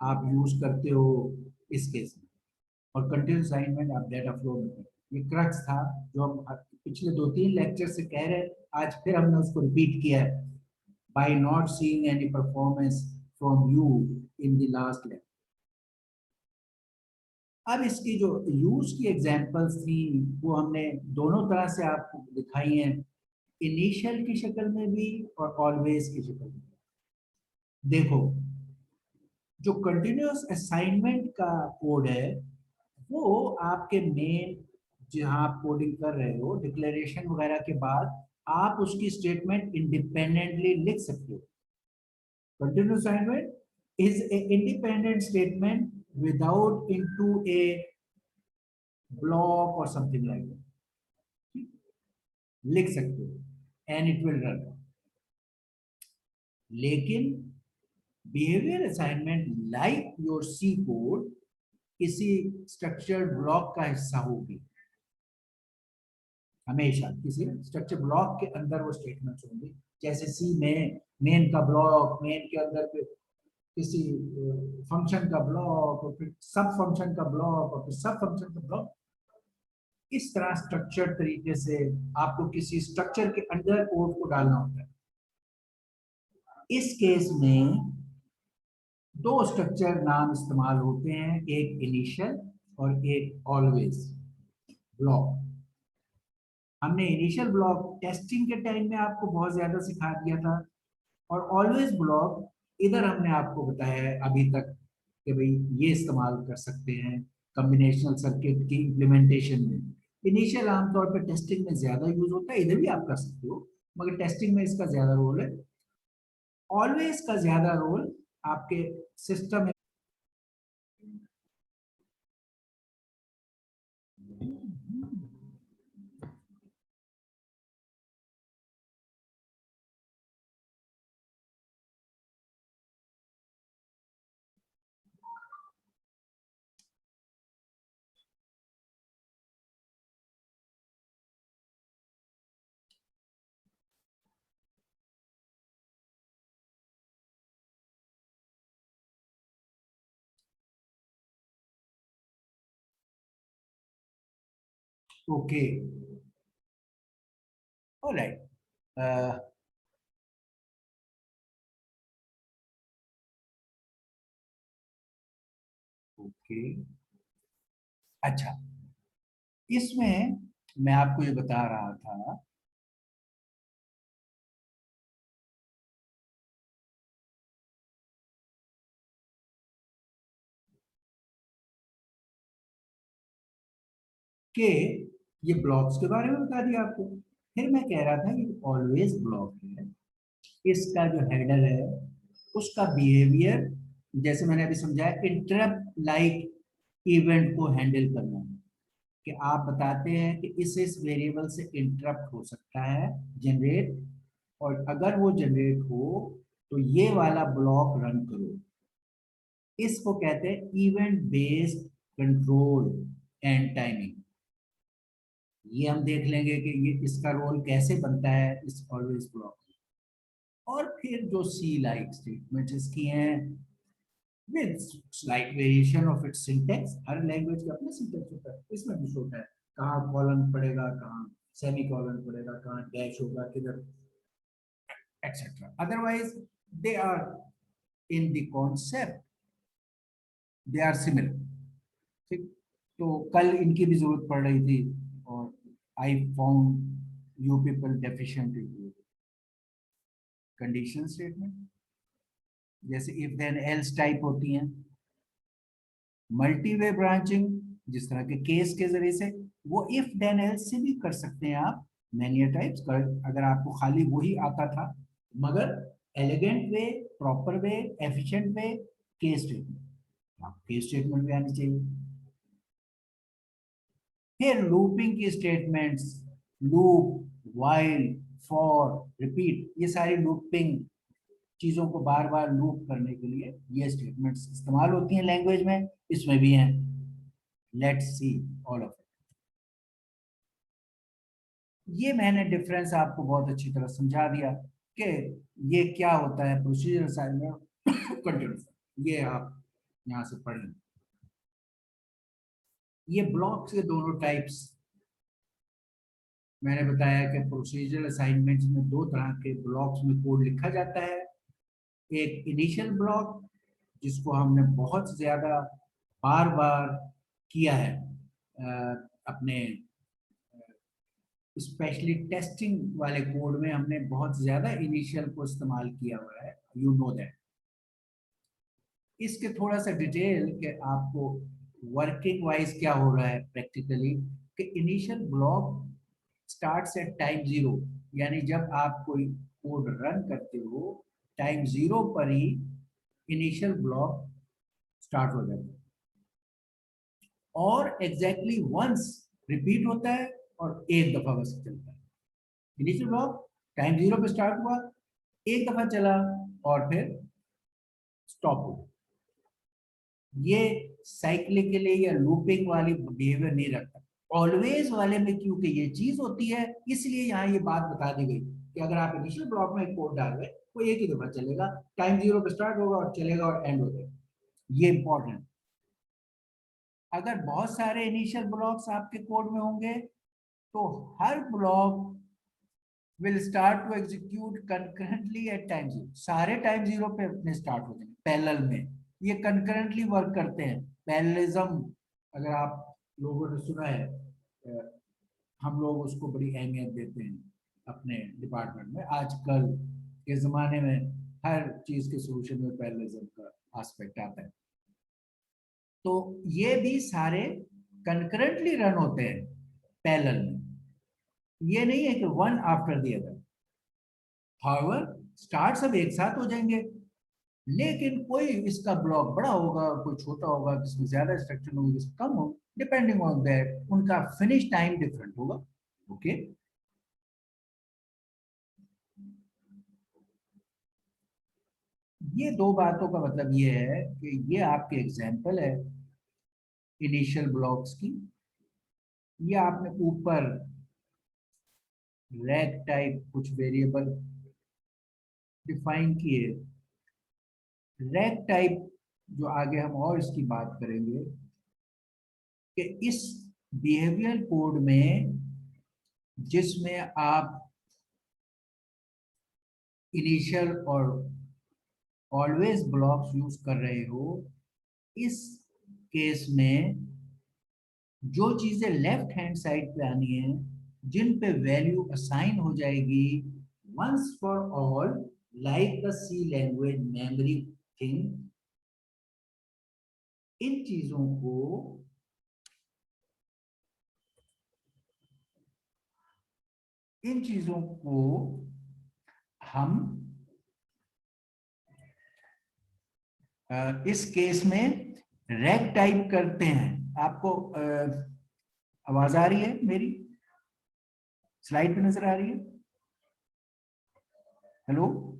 आप यूज करते हो इस केस में, और कंटीन्यूअस असाइनमेंट आप डेटा फ्लो में करते हो। ये क्रक्स था जो हम पिछले 2-3 लेक्चर से कह रहे हैं, आज फिर हमने उसको रिपीट किया है, by not seeing any performance from you in the last lecture. अब इसकी जो यूज की एग्जांपल्स थी वो हमने दोनों तरह से आपको दिखाई हैं, इनिशियल की शक्ल में भी और ऑलवेज की शक्ल में। देखो, जो कंटिन्यूअस असाइनमेंट का कोड है वो आपके मेन, जहां आप कोडिंग कर रहे हो, डिक्लेरेशन वगैरह के बाद आप उसकी स्टेटमेंट इंडिपेंडेंटली लिख सकते हो। Continuous assignment is a independent statement without into a block or something like that, लिख सकते हो and it will run। लेकिन behaviour assignment like your C code किसी स्ट्रक्चर्ड ब्लॉक का हिस्सा होगी, हमेशा किसी स्ट्रक्चर ब्लॉक के अंदर वो स्टेटमेंट्स होंगी। जैसे सी में मेन का ब्लॉक, मेन के अंदर किसी फंक्शन का ब्लॉक, और फिर सब फंक्शन का ब्लॉक, और फिर सब फंक्शन का ब्लॉक। इस तरह स्ट्रक्चर तरीके से आपको किसी स्ट्रक्चर के अंदर कोड को डालना होता है। इस केस में दो स्ट्रक्चर नाम इस्तेमाल होते हैं, एक इनिशियल और एक ऑलवेज ब्लॉक। हमने इनिशियल ब्लॉक टेस्टिंग के टाइम में आपको बहुत ज्यादा सिखा दिया था, और ऑलवेज ब्लॉक इधर हमने आपको बताया है अभी तक कि भाई ये इस्तेमाल कर सकते हैं कॉम्बिनेशनल सर्किट की इम्प्लीमेंटेशन में। इनिशियल आमतौर पर टेस्टिंग में ज्यादा यूज होता है, इधर भी आप कर सकते हो, मगर टेस्टिंग में इसका ज्यादा रोल है। ऑलवेज का ज्यादा रोल आपके सिस्टम में। Okay, alright, okay. अच्छा, इसमें मैं आपको ये बता रहा था कि ये ब्लॉक्स के बारे में बता दिया आपको। फिर मैं कह रहा था कि ऑलवेज ब्लॉक है, इसका जो हेडर है उसका बिहेवियर, जैसे मैंने अभी समझाया, इंटरप्ट लाइक इवेंट को हैंडल करना है, कि आप बताते हैं कि इस वेरिएबल से इंटरप्ट हो सकता है जनरेट, और अगर वो जनरेट हो तो ये वाला ब्लॉक रन करो। इसको कहते हैं event based control and timing. ये हम देख लेंगे कि ये इसका रोल कैसे बनता है इस ऑलवेज ब्लॉक। और फिर जो सी लाइक स्टेटमेंट इसकी हैं with slight variation of its syntax, her language का अपना सिंटैक्स होता है, इसमें भी होता है, कहाँ कॉलन पड़ेगा, कहाँ सेमी कॉलन पड़ेगा, कहाँ डैश होगा, किधर, etcetera. Otherwise they are in the concept they are similar. ठीक, तो कल इनकी भी जरूरत पड़ रही थी, और I found you people deficient in condition statement, जैसे इफ देन एल्स टाइप होती हैं, मल्टी वे ब्रांचिंग जिस तरह के केस के जरिए से, वो इफ देन एल्स से भी कर सकते हैं आप, मैनी टाइप्स कर, अगर आपको खाली वही आता था, मगर elegant way, proper way, efficient way, case statement, आप केस स्टेटमेंट भी आनी चाहिए। फिर लूपिंग की statements, loop, while, for, repeat, ये सारी लूपिंग चीजों को बार बार लूप करने के लिए ये स्टेटमेंट्स इस्तेमाल होती हैं लैंग्वेज में, इसमें भी हैं। Let's see all of it. ये मैंने डिफरेंस आपको बहुत अच्छी तरह समझा दिया कि ये क्या होता है प्रोसीजर असाइनमेंट कंटिन्यूस। ये आप यहां से पढ़ें। ये ब्लॉक्स के दोनों टाइप्स मैंने बताया कि प्रोसीजरल असाइनमेंट्स में दो तरह के ब्लॉक्स में कोड लिखा जाता है। एक इनिशियल ब्लॉक जिसको हमने बहुत ज्यादा बार बार किया है अपने स्पेशली टेस्टिंग वाले कोड में हमने बहुत ज्यादा इनिशियल को इस्तेमाल किया हुआ है, यू नो दैट। इसके थोड़ा सा डिटेल के आपको वर्किंग वाइज क्या हो रहा है प्रैक्टिकली कि initial block starts at time zero, यानी जब आप कोई कोड रन करते हो टाइम जीरो पर ही इनिशियल ब्लॉक स्टार्ट हो जाता है और एग्जैक्टली वंस रिपीट होता है और एक दफा बस चलता है। इनिशियल ब्लॉक टाइम जीरो पे स्टार्ट हुआ, एक दफा चला और फिर स्टॉप हो। ये साइक्लिकली या लूपिंग वाली बिहेवियर नहीं रखता। ऑलवेज वाले में क्योंकि ये चीज होती है इसलिए यहाँ ये बात बता दी गई कि अगर आप इनिशियल ब्लॉक में एक कोड डाल रहे वो एक ही दफा चलेगा, टाइम जीरो पे स्टार्ट होगा और चलेगा और एंड हो जाएगा। ये इंपॉर्टेंट। अगर बहुत सारे इनिशियल ब्लॉक्स आपके कोड में होंगे तो हर block will start to execute concurrently at time zero। सारे टाइम जीरो पे अपने स्टार्ट हो जाएंगे पैरेलल में। ये concurrently वर्क करते हैं। पैरेललिज्म अगर आप लोगों ने सुना है, हम लोग उसको बड़ी अहमियत देते हैं अपने डिपार्टमेंट में। आजकल के जमाने में हर चीज के सोल्यूशन में पैरेललिज्म का एस्पेक्ट आता है। तो ये भी सारे कंकरेंटली रन होते हैं पैरेलल में। ये नहीं है कि one after the other. However start सब एक साथ हो जाएंगे, लेकिन कोई इसका ब्लॉक बड़ा होगा, कोई छोटा होगा, किसमें ज्यादा इंस्ट्रक्शन होगी, किसमें कम होगा, डिपेंडिंग ऑन दैट उनका फिनिश टाइम डिफरेंट होगा। ओके ये दो बातों का मतलब ये है कि ये आपके एग्जाम्पल है इनिशियल ब्लॉक्स की। ये आपने ऊपर रैग टाइप कुछ वेरिएबल डिफाइन किए। रैग टाइप जो आगे हम और इसकी बात करेंगे कि इस बिहेवियर कोड में जिसमें आप इनिशियल और ऑलवेज ब्लॉक्स यूज कर रहे हो, इस केस में जो चीजें लेफ्ट हैंड साइड पे आनी है, जिन पे वैल्यू असाइन हो जाएगी once for all, like the C language memory thing, इन चीजों को हम इस केस में रैग टाइप करते हैं। आपको आवाज आ रही है मेरी? स्लाइड पे नजर आ रही है? Hello?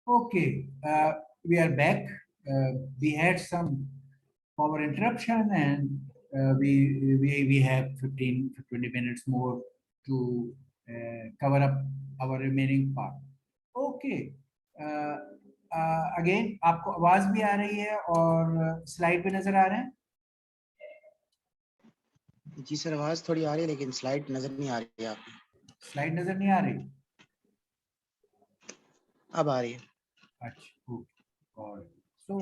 Okay, we are back. We had some power interruption and we have 15-20 minutes more to cover up our remaining part. Okay. Again आपको आवाज भी आ रही है और स्लाइड पे नजर आ रहे हैं?
जी सर, आवाज थोड़ी आ रही है लेकिन स्लाइड नजर नहीं आ रही है आपकी।
स्लाइड नजर नहीं आ रही?
अब आ रही है।
अच्छा, ओके। और सो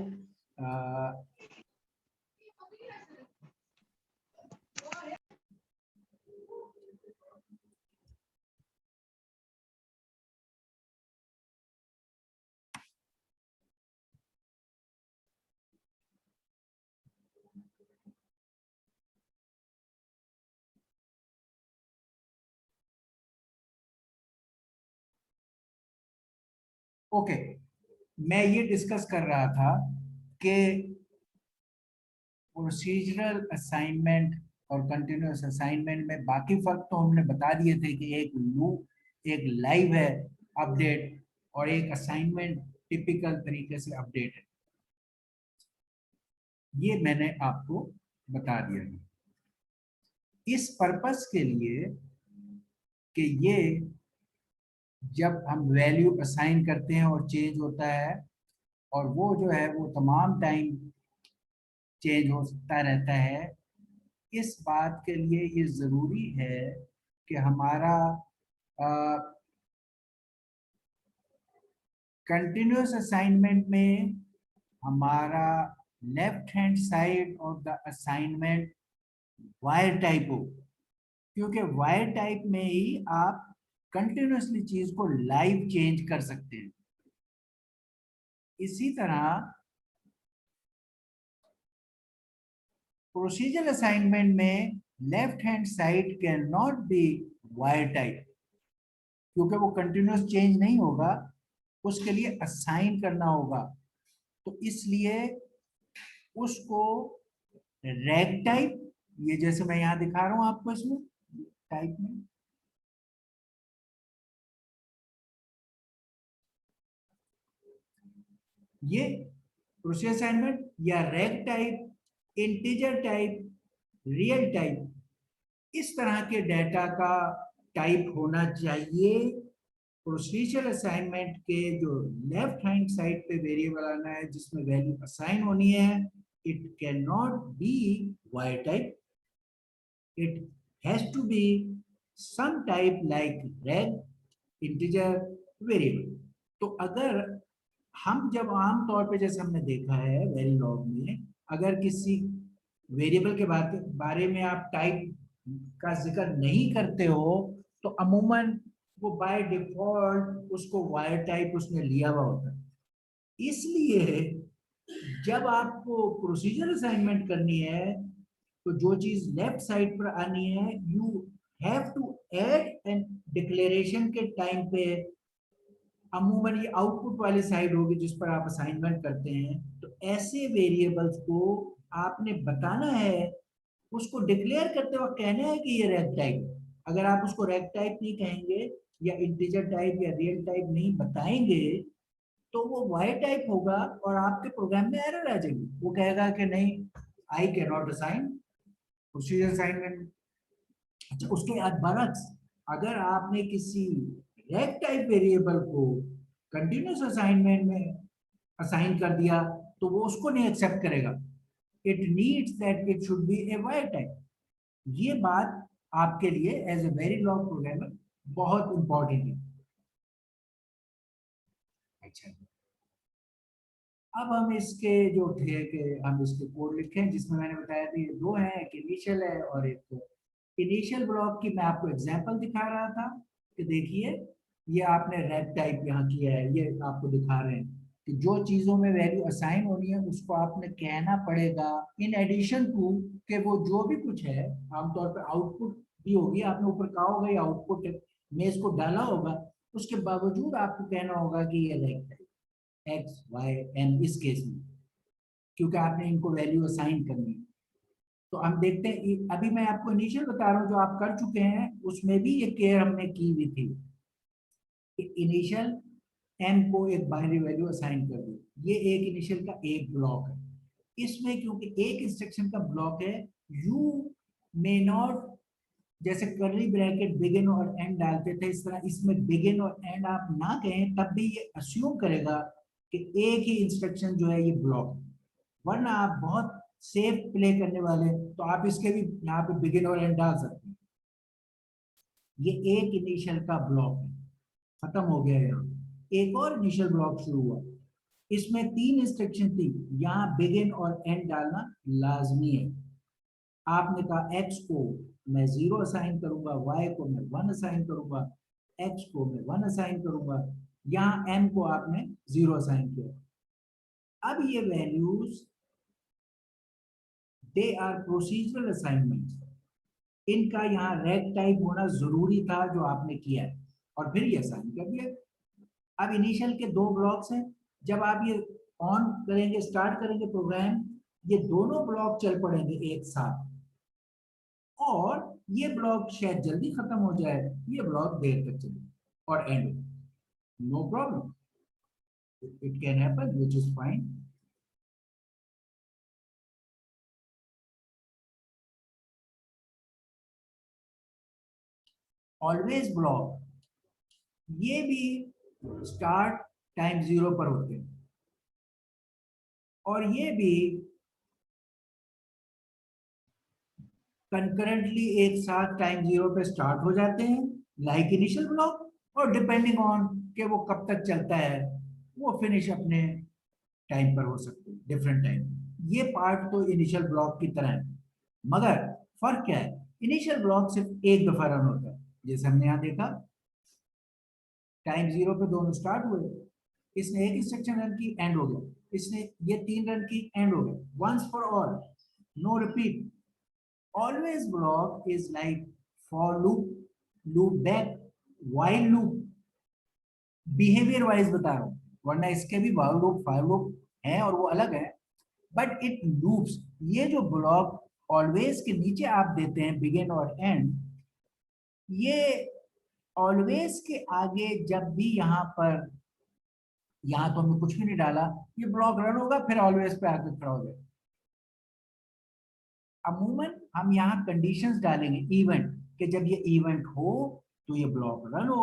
ओके, मैं ये डिस्कस कर रहा था कि प्रोसीजरल असाइनमेंट और कंटिन्यूअस असाइनमेंट में बाकी फर्क तो हमने बता दिए थे कि एक लाइव है अपडेट और एक असाइनमेंट टिपिकल तरीके से अपडेट है। ये मैंने आपको बता दिया है इस पर्पस के लिए कि ये जब हम वैल्यू असाइन करते हैं और चेंज होता है और वो जो है वो तमाम टाइम चेंज होता रहता है, इस बात के लिए ये ज़रूरी है कि हमारा कंटिन्यूअस असाइनमेंट में हमारा left hand side of the assignment wire type हो, क्योंकि वायर टाइप में ही आप कंटिन्यूअसली चीज को लाइव चेंज कर सकते हैं। इसी तरह प्रोसीजर असाइनमेंट में left hand side can not be wire type, क्योंकि वो कंटिन्यूअस चेंज नहीं होगा, उसके लिए असाइन करना होगा। तो इसलिए उसको रैग टाइप, ये जैसे मैं यहां दिखा रहा हूं आपको इसमें टाइप में, ये प्रोसेस असाइनमेंट या rag type, integer type, real type, इस तरह के डाटा का टाइप होना चाहिए। प्रोसीजर असाइनमेंट के जो लेफ्ट हैंड साइड पे वेरिएबल आना है जिसमें वैल्यू असाइन होनी है, it can not be wire type, it has to be some type like reg, integer, variable. तो अगर हम जब आम तौर पे जैसे हमने देखा है वेरिलॉग में, अगर किसी वेरिएबल के बारे में आप टाइप का जिक्र नहीं करते हो तो अमूमन वो बाय डिफॉल्ट उसको वायर टाइप उसने लिया हुआ होता है। इसलिए जब आपको प्रोसीजर असाइनमेंट करनी है तो जो चीज लेफ्ट साइड पर आनी है, you have to add an declaration के टाइम पे अमूमन ये आउटपुट वाली साइड होगी जिस पर आप असाइनमेंट करते हैं। तो ऐसे वेरिएबल्स को आपने बताना है, उसको डिक्लेयर करते वक्त कहना है कि ये रैग टाइप। अगर आप उसको रैग टाइप नहीं कहेंगे या इंटीजर टाइप या रियल टाइप नहीं बताएंगे तो वो वायर टाइप होगा और आपके प्रोग्राम में एरर आ जाएगी। वो कहेगा कि नहीं, I can not assign procedure assignment. अच्छा, उसके बरक्स अगर आपने किसी रैग टाइप वेरिएबल को कंटिन्यूअस असाइनमेंट में असाइन कर दिया तो वो उसको नहीं एक्सेप्ट करेगा। It needs that it should be a wire type. ये बात आपके लिए एज ए वेरिलॉग प्रोग्रामर बहुत इंपॉर्टेंट है। अच्छा, अब हम इसके जो थे कि हम इसके कोड लिखें, जिसमें मैंने बताया था ये दो हैं, एक इनिशियल है और एक इनिशियल ब्लॉक की मैं आपको एग्जांपल दिखा रहा था कि देखिए ये आपने रैग टाइप यहाँ किया है, ये आपको दिखा रहे हैं कि जो चीजों में वैल्यू असाइन होनी है उसको आपने कहना पड़ेगा इन एडिशन टू कि वो जो भी कुछ है, आमतौर पर आउटपुट भी होगी, आपने ऊपर कहा होगा ये आउटपुट में इसको डाला होगा, उसके बावजूद आपको कहना होगा कि ये reg type x y n इस केस में, क्योंकि आपने इनको वैल्यू असाइन करनी है। तो हम देखते हैं, अभी मैं आपको इनिशियल बता रहा हूँ जो आप कर चुके हैं, उसमें भी ये केयर हमने की हुई थी कि इनिशियल एन को एक बाइनरी वैल्यू असाइन कर दी। ये एक इनिशियल का एक ब्लॉक है। इसमें क्योंकि एक इंस्ट्रक्शन का ब्लॉक है, यू मे नॉट, जैसे कर्ली ब्रैकेट बिगिन और एंड डालते थे, इस तरह इसमें बिगिन और एंड आप ना कहें तब भी ये अस्यूम करेगा कि एक ही इंस्ट्रक्शन जो है ये ब्लॉक, वरना आप बहुत सेफ प्ले करने वाले तो आप इसके भी यहाँ पे बिगिन और एंड डाल सकते हैं। ये एक इनिशियल का ब्लॉक है, खत्म हो गया यहाँ। एक और इनिशियल ब्लॉक शुरू हुआ, इसमें 3 इंस्ट्रक्शन थी, यहाँ बिगिन और एंड डालना लाजमी है। आपने कहा x को मैं 0 असाइन करूंगा, y को मैं 1 असाइन करूंगा, x को मैं 1 असाइन करूंगा, यहाँ m को आपने 0 असाइन किया। अब ये values they are procedural assignment, इनका यहाँ रेड टाइप होना जरूरी था जो आपने किया है, और फिर ये असाइन कर दिया। अब इनिशियल के 2 ब्लॉक्स हैं, जब आप ये ऑन करेंगे, स्टार्ट करेंगे प्रोग्राम, ये दोनों ब्लॉक चल पड़ेंगे एक साथ, और ये ब्लॉक शायद जल्दी खत्म हो जाए, ये ब्लॉक देर तक चले और end, no problem, it can happen, which is fine. Always block, ये भी स्टार्ट टाइम 0 पर होते हैं, और ये भी कंकरेंटली एक साथ टाइम 0 पे स्टार्ट हो जाते हैं लाइक इनिशियल ब्लॉक, और डिपेंडिंग ऑन कि वो कब तक चलता है, वो फिनिश अपने टाइम पर हो सकते हैं, डिफरेंट टाइम। ये पार्ट तो इनिशियल ब्लॉक की तरह है, मगर फर्क क्या है, इनिशियल ब्लॉक सिर्फ एक दफा रन होता है, जैसे हमने यहाँ देखा टाइम 0 पे दोनों स्टार्ट हुए, इसने एक इंस्ट्रक्शन रन की, एंड हो गया, इसने ये 3 रन की, एंड हो गया, once for all, no repeat. Always block is like for loop, loop back, while loop, behaviour wise बता रहा हूँ, वरना इसके भी while loop, for loop है और वो अलग है, बट इट लूप्स। ये जो ब्लॉक ऑलवेज के नीचे आप देते हैं बिगिन और एंड, ये ऑलवेज के आगे जब भी यहाँ पर, यहाँ तो हमने कुछ भी नहीं डाला, ये ब्लॉक रन होगा, फिर ऑलवेज पे आके खड़ा हो जाएगा। अमूमन हम यहाँ कंडीशंस डालेंगे इवेंट कि जब ये इवेंट हो तो ये ब्लॉक रन हो,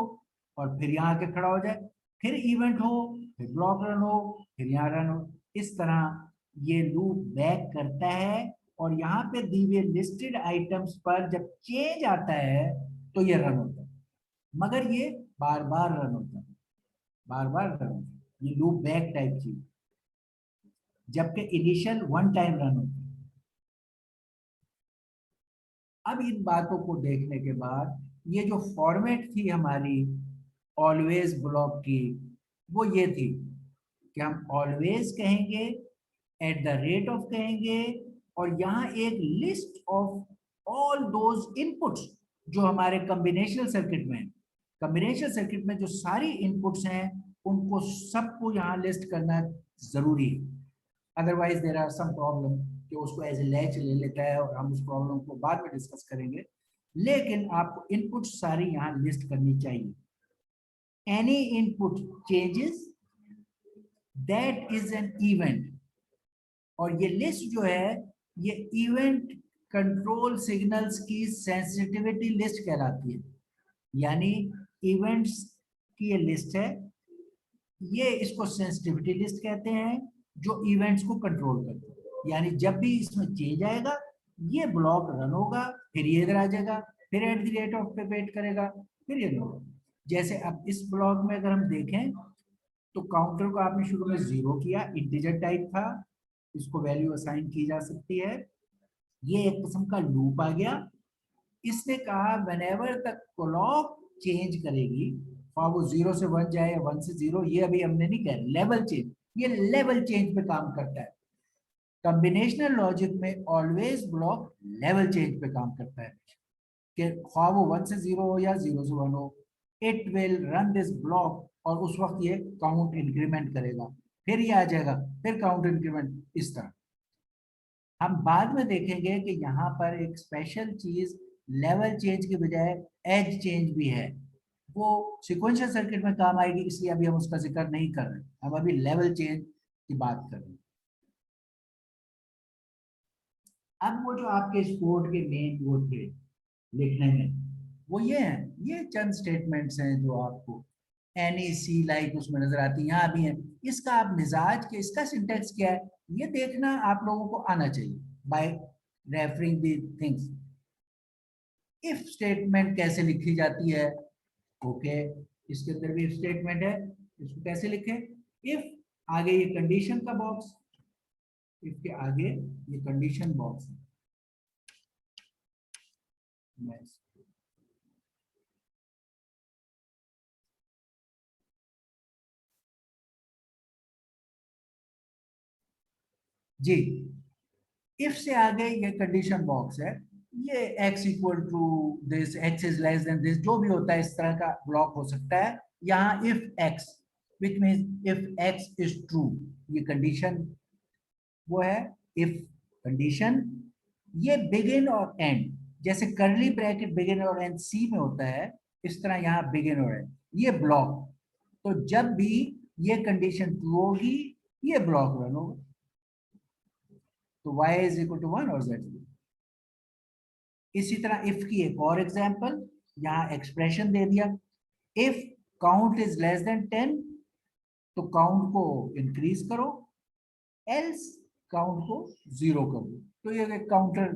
और फिर यहाँ आके खड़ा हो जाए, फिर इवेंट हो, फिर ब्लॉक रन हो, फिर यहाँ रन हो, इस तरह ये लूप बैक करता है। और यहाँ पे दी हुए लिस्टेड आइटम्स पर जब चेंज आता है तो ये रन होता है, मगर ये बार बार रन होता है, बार बार रन होता है, ये लूप बैक टाइप चीज, जबकि इनिशियल 1 टाइम रन होता है। अब इन बातों को देखने के बाद ये जो फॉर्मेट थी हमारी ऑलवेज ब्लॉक की, वो ये थी कि हम ऑलवेज कहेंगे, एट द रेट ऑफ कहेंगे, और यहाँ एक list of all those inputs जो हमारे कॉम्बिनेशनल सर्किट में, कॉम्बिनेशनल सर्किट में जो सारी इनपुट्स हैं उनको सबको यहाँ लिस्ट करना जरूरी है, otherwise there are some problem कि उसको एज ए लैच ले लेता है, और हम उस प्रॉब्लम को बाद में डिस्कस करेंगे। लेकिन आपको इनपुट सारी यहाँ लिस्ट करनी चाहिए। Any input changes that is an event, और ये लिस्ट जो है ये इवेंट कंट्रोल सिग्नल्स की सेंसिटिविटी लिस्ट कहलाती है, यानी इवेंट्स की ये लिस्ट है, ये इसको सेंसिटिविटी लिस्ट कहते हैं, जो इवेंट्स को कंट्रोल करते हैं। यानी जब भी इसमें चेंज आएगा ये ब्लॉक रन होगा, फिर ये इधर आ जाएगा, फिर एट द रेट ऑफ पे वेट करेगा, फिर ये होगा। जैसे अब इस ब्लॉक में अगर हम देखें तो काउंटर को आपने शुरू में 0 किया, इंटीजर टाइप था, इसको वैल्यू असाइन की जा सकती है, ये एक किस्म का लूप आ गया। इसने कहा व्हेनेवर तक क्लॉक चेंज करेगी, वो 0 से 1 जाए, 1 से 0, ये अभी हमने नहीं कहा, लेवल चेंज, ये लेवल चेंज पे काम करता है। कॉम्बिनेशनल लॉजिक में ऑलवेज ब्लॉक लेवल चेंज पे काम करता है, कि वो 1 से 0 हो या 0 से 1 हो, it will run this block, और उस वक्त ये काउंट इंक्रीमेंट करेगा, फिर ये आ जाएगा, फिर काउंट इंक्रीमेंट, इस तरह। हम बाद में देखेंगे कि यहाँ पर एक स्पेशल चीज लेवल चेंज के बजाय एज चेंज भी है, वो सिक्वेंशियल सर्किट में काम आएगी, इसलिए अभी हम उसका जिक्र नहीं कर रहे, हम अभी लेवल चेंज की बात कर रहे हैं। अब वो जो आपके इस कोड के मेन वो थे लिखने में, वो ये है, ये चंद स्टेटमेंट्स हैं जो आपको NEC लाइक उसमें नजर आती है, यहाँ भी है। इसका आप मिजाज के, इसका सिंटेक्स क्या है ये देखना आप लोगों को आना चाहिए bye referring the things. If statement कैसे लिखी जाती है, ओके, इसके अंदर भी इफ स्टेटमेंट है, इसको कैसे लिखें? इफ आगे ये कंडीशन का बॉक्स, इफ के आगे ये कंडीशन बॉक्स है, जी, इफ से आगे ये कंडीशन बॉक्स है, ये x equal to this, x is less than this, जो भी होता है इस तरह का ब्लॉक हो सकता है। यहाँ if x which means if x is true, ये कंडीशन वो है इफ कंडीशन। ये बिगिन और एंड, जैसे करली ब्रैकेट बिगिन और एंड सी में होता है, इस तरह यहाँ बिगिन और एंड, ये ब्लॉक। तो जब भी ये कंडीशन ट्रू होगी ये ब्लॉक रन होगा। तो y इज इक्वल टू 1 और z। इसी तरह इफ की एक और एग्जांपल, यहाँ एक्सप्रेशन दे दिया, if count is less then 10 तो काउंट को इंक्रीज करो, एल्स काउंट को 0 कर दो। तो ये एक काउंटर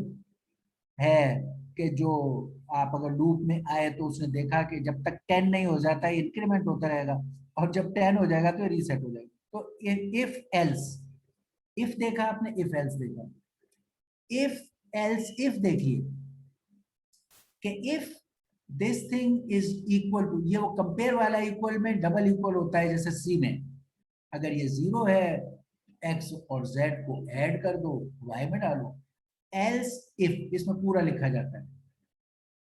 है कि जो आप अगर लूप में आए तो उसने देखा कि जब तक 10 नहीं हो जाता इंक्रीमेंट होता रहेगा, और जब 10 हो जाएगा तो रीसेट हो जाएगा। तो इफ एल्स, इफ देखा आपने, इफ एल्स देखा, इफ एल्स इफ देखिए कि if this thing is equal to, ये वो कंपेयर वाला इक्वल में डबल इक्वल होता है जैसे सी में, अगर ये 0 है x और z को ऐड कर दो, y में डालो, एल्स इफ इसमें पूरा लिखा जाता है,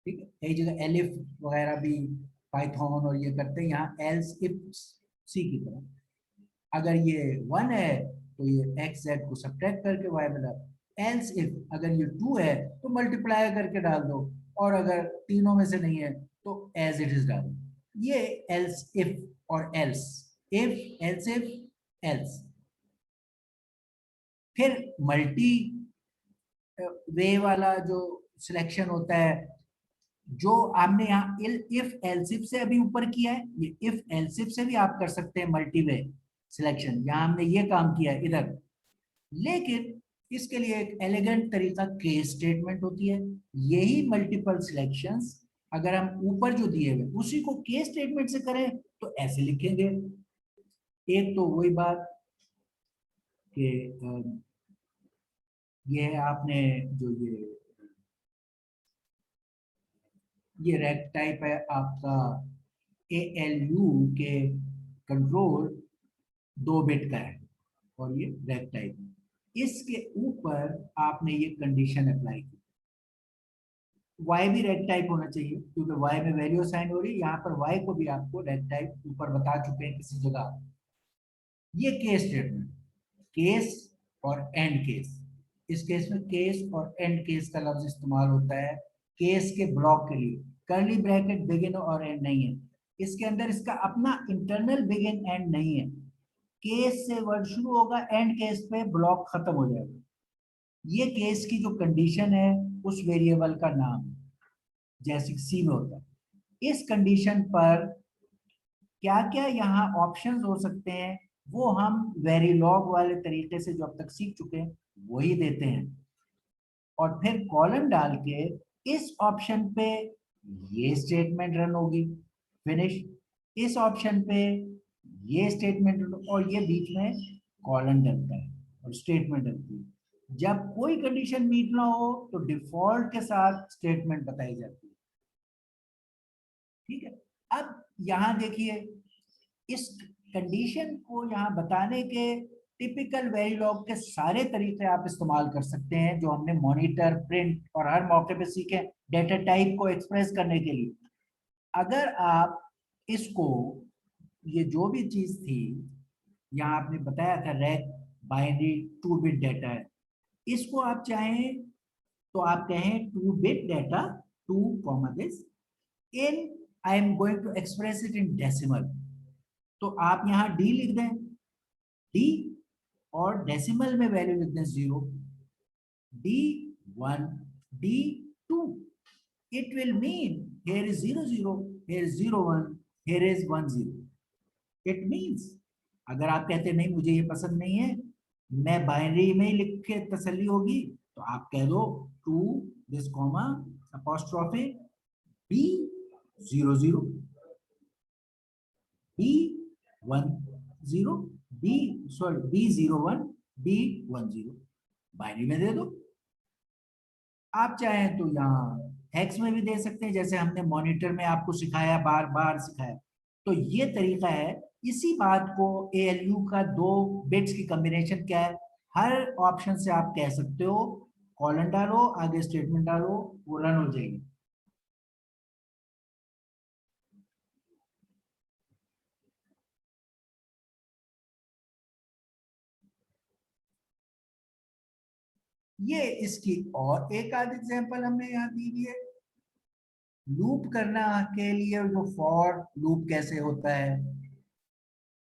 ठीक है। कई जगह एलिफ वगैरह भी पाइथन और ये करते हैं, यहाँ एल्स इफ सी की तरह। अगर ये 1 है तो ये x z को सब्ट्रैक्ट करके y में डालो, एल्स इफ अगर ये 2 है तो मल्टीप्लाई करके डाल दो, और अगर तीनों में से नहीं है तो एज इट इज डालो। ये एल्स इफ और else if, else if, else. फिर मल्टी वे वाला जो सिलेक्शन होता है, जो आपने यहाँ इफ एल्सिफ से अभी ऊपर किया है, ये इफ एल्सिफ से भी आप कर सकते हैं मल्टी वे सिलेक्शन, यहाँ हमने ये काम किया है इधर। लेकिन इसके लिए एक एलिगेंट तरीका केस स्टेटमेंट होती है। यही मल्टीपल सिलेक्शंस अगर हम ऊपर जो दिए हुए उसी को केस स्टेटमेंट से करें तो ऐसे लिखेंगे। एक तो वही बात कि ये है आपने जो ये रेक्ट टाइप है आपका ALU के कंट्रोल 2 बिट का है और ये रेक्ट टाइप है। इसके ऊपर आपने ये कंडीशन अप्लाई की, y भी रेक्ट टाइप होना चाहिए क्योंकि y में वैल्यू असाइन हो रही है, यहाँ पर y को भी आपको रेक्ट टाइप ऊपर बता चुके हैं किसी जगह। ये केस स्टेटमेंट, केस और एंड केस, इस केस में केस और एंड केस का लफ्ज इस्तेमाल होता है केस के ब्लॉक के लिए। कर्ली ब्रैकेट बिगिन और एंड नहीं है, इसके अंदर इसका अपना इंटरनल बिगिन एंड नहीं है। केस से वर्ड शुरू होगा, एंड केस पे ब्लॉक खत्म हो जाएगा। ये केस की जो कंडीशन है उस वेरिएबल का नाम, जैसे सी में होता है। इस कंडीशन पर क्या क्या यहाँ ऑप्शंस हो सकते हैं वो हम वेरिलॉग वाले तरीके से जो अब तक सीख चुके हैं वही देते हैं, और फिर कॉलम डाल के इस ऑप्शन पे ये स्टेटमेंट रन होगी, फिनिश। इस ऑप्शन पे ये स्टेटमेंट और ये बीच में कॉलन डलता है और स्टेटमेंट डलती है। जब कोई कंडीशन मीट ना हो तो डिफॉल्ट के साथ स्टेटमेंट बताई जाती है, ठीक है। अब यहाँ देखिए, इस कंडीशन को यहाँ बताने के टिपिकल वेरिलॉग के सारे तरीके आप इस्तेमाल कर सकते हैं जो हमने मॉनिटर, प्रिंट और हर मौके पे सीखे डेटा टाइप को एक्सप्रेस करने के लिए। अगर आप इसको, ये जो भी चीज थी यहाँ आपने बताया था रैक बाइनरी 2 बिट डाटा है, इसको आप चाहें तो आप कहें 2 bit data 2 comma this in I am going to express it in decimal, तो आप यहाँ डी लिख दें, डी और डेसिमल में वैल्यू लिख दें 0, D 1, D 2. It will mean here is 0 0, here is 0 1, here is 1 0. It means अगर आप कहते नहीं मुझे ये पसंद नहीं है, मैं बाइनरी में ही लिख के तसल्ली होगी, तो आप कह दो 2 this comma apostrophe B 0 0, B 1 0, B 0 1, B 1 0 binary में दे दो। आप चाहें तो यहाँ हेक्स में भी दे सकते हैं, जैसे हमने मॉनिटर में आपको सिखाया, बार बार सिखाया। तो ये तरीका है। इसी बात को ALU का 2 बिट्स की कॉम्बिनेशन क्या है, हर ऑप्शन से आप कह सकते हो, कॉलन डालो, आगे स्टेटमेंट डालो, वो रन हो जाएगी। ये इसकी और एक आध एग्जांपल हमने यहाँ दी हुई है। लूप करना के लिए जो फॉर लूप कैसे होता है,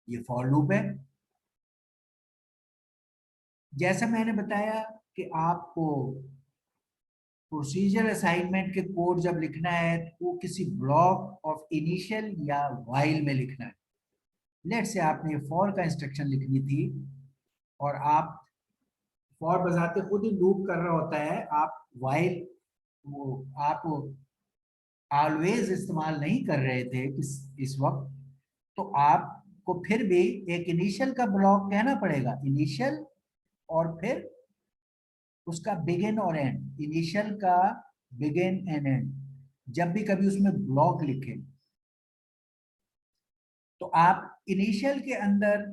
ये फॉर लूप है। जैसा मैंने बताया कि आपको प्रोसीजर असाइनमेंट के कोड जब लिखना है तो वो किसी ब्लॉक ऑफ इनिशियल या वाइल में लिखना है। लेट से आपने फॉर का इंस्ट्रक्शन लिखनी थी और आप फॉर बजाते खुद ही लूप कर रहा होता है, आप वाइल वो आप ऑलवेज इस्तेमाल नहीं कर रहे थे इस वक्त, तो आपको फिर भी एक इनिशियल का ब्लॉक कहना पड़ेगा, इनिशियल और फिर उसका बिगिन और एंड, इनिशियल का बिगिन एंड एंड। जब भी कभी उसमें ब्लॉक लिखे तो आप इनिशियल के अंदर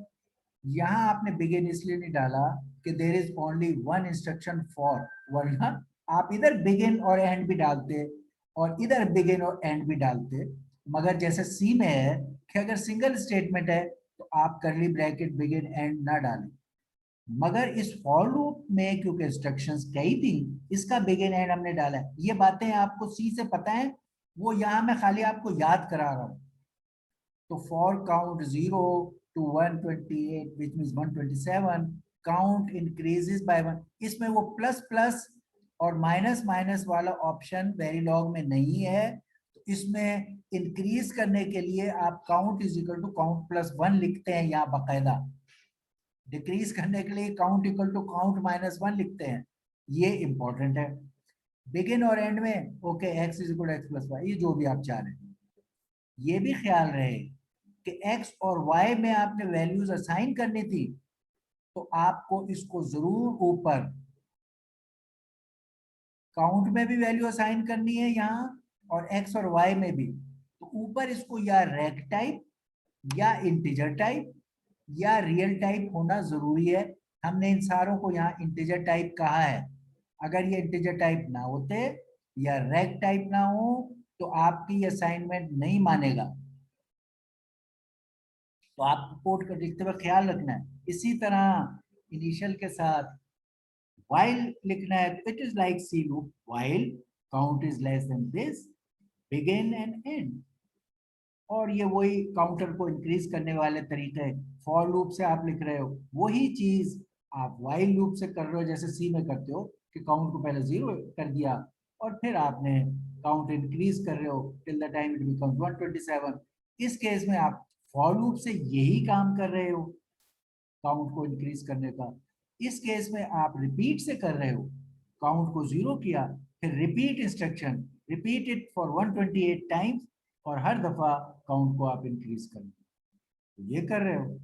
यहां आपने बिगिन इसलिए नहीं डाला कि there is only one instruction for, वरना आप इधर बिगिन और एंड भी डालते और इधर बिगिन और एंड भी डालते। मगर जैसे सी में है कि अगर सिंगल स्टेटमेंट है तो आप करली ब्रैकेट बिगिन एंड ना डालें। मगर इस फॉर लूप में क्योंकि इंस्ट्रक्शंस कई थी, इसका बिगिन एंड हमने डाला है। ये बातें आपको सी से पता है, वो यहाँ मैं खाली आपको याद करा रहा हूँ। तो for count 0 to 128 which means 127, count increases by 1। इसमें वो प्लस प्लस और माइनस माइनस वाला ऑप्शन वेरीलॉग में नहीं है, तो इसमें इंक्रीज करने के लिए आप count is equal to count plus 1 लिखते हैं यहाँ बाकायदा। डिक्रीज करने के लिए count equal to count minus 1 लिखते हैं, ये इंपॉर्टेंट है। बिगिन और एंड में okay x is equal to x plus y, ये जो भी आप चाह रहे हैं। ये भी ख्याल रहे कि x और y में आपने वैल्यूज असाइन करनी थी, तो आपको इसको जरूर ऊपर काउंट में भी वैल्यू असाइन करनी है यहाँ, और x और y में भी। तो ऊपर इसको या रेक्ट टाइप या इंटीजर टाइप या रियल टाइप होना जरूरी है। हमने इन सारों को यहाँ इंटीजर टाइप कहा है। अगर ये इंटीजर टाइप ना होते या रेक्ट टाइप ना हो तो आपकी असाइनमेंट नहीं मानेगा। तो आपको कोड का लिखते हुए ख्याल रखना है। इसी तरह इनिशियल के साथ while लिखना है, it is like C loop, while count is less than this, begin end end. और ये वही काउंटर को इंक्रीज करने वाले तरीके फॉर लूप से आप लिख रहे हो, वही चीज आप while लूप से कर रहे हो, जैसे सी में करते हो कि काउंट को पहले 0 कर दिया और फिर आपने काउंट इंक्रीज कर रहे हो till the time it becomes 127। इस केस में आप फॉर लूप से यही काम कर रहे हो, काउंट को इंक्रीज करने का। इस केस में आप रिपीट से कर रहे हो, काउंट को 0 किया, फिर repeat instruction, repeat it for 128 times, और हर दफा काउंट को आप इंक्रीज कर तो ये कर रहे हो।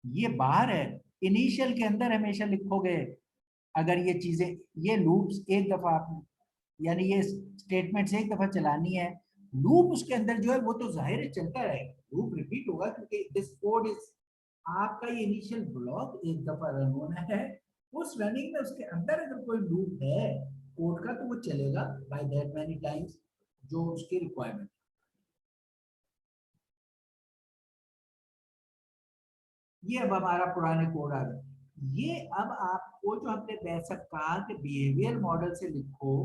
ये बाहर है, इनिशियल के अंदर हमेशा लिखोगे। अगर ये चीजें, ये लूप्स एक दफा आपने, यानी ये स्टेटमेंट्स एक दफा चलानी है, लूप उसके अंदर जो है वो तो जाहिर है चलता रहेगा, लूप रिपीट होगा क्योंकि दिस कोड इज, आपका ये इनिशियल ब्लॉक एक दफा रन होना है। उस रनिंग में उसके अंदर अगर कोई लूप है कोड का तो वो चलेगा बाय दैट मेनी टाइम्स जो उसकी रिक्वायरमेंट। ये अब हमारा पुराने कोड आ गया। ये अब आपको जो हमने वैसा कहा कि बिहेवियर मॉडल से लिखो,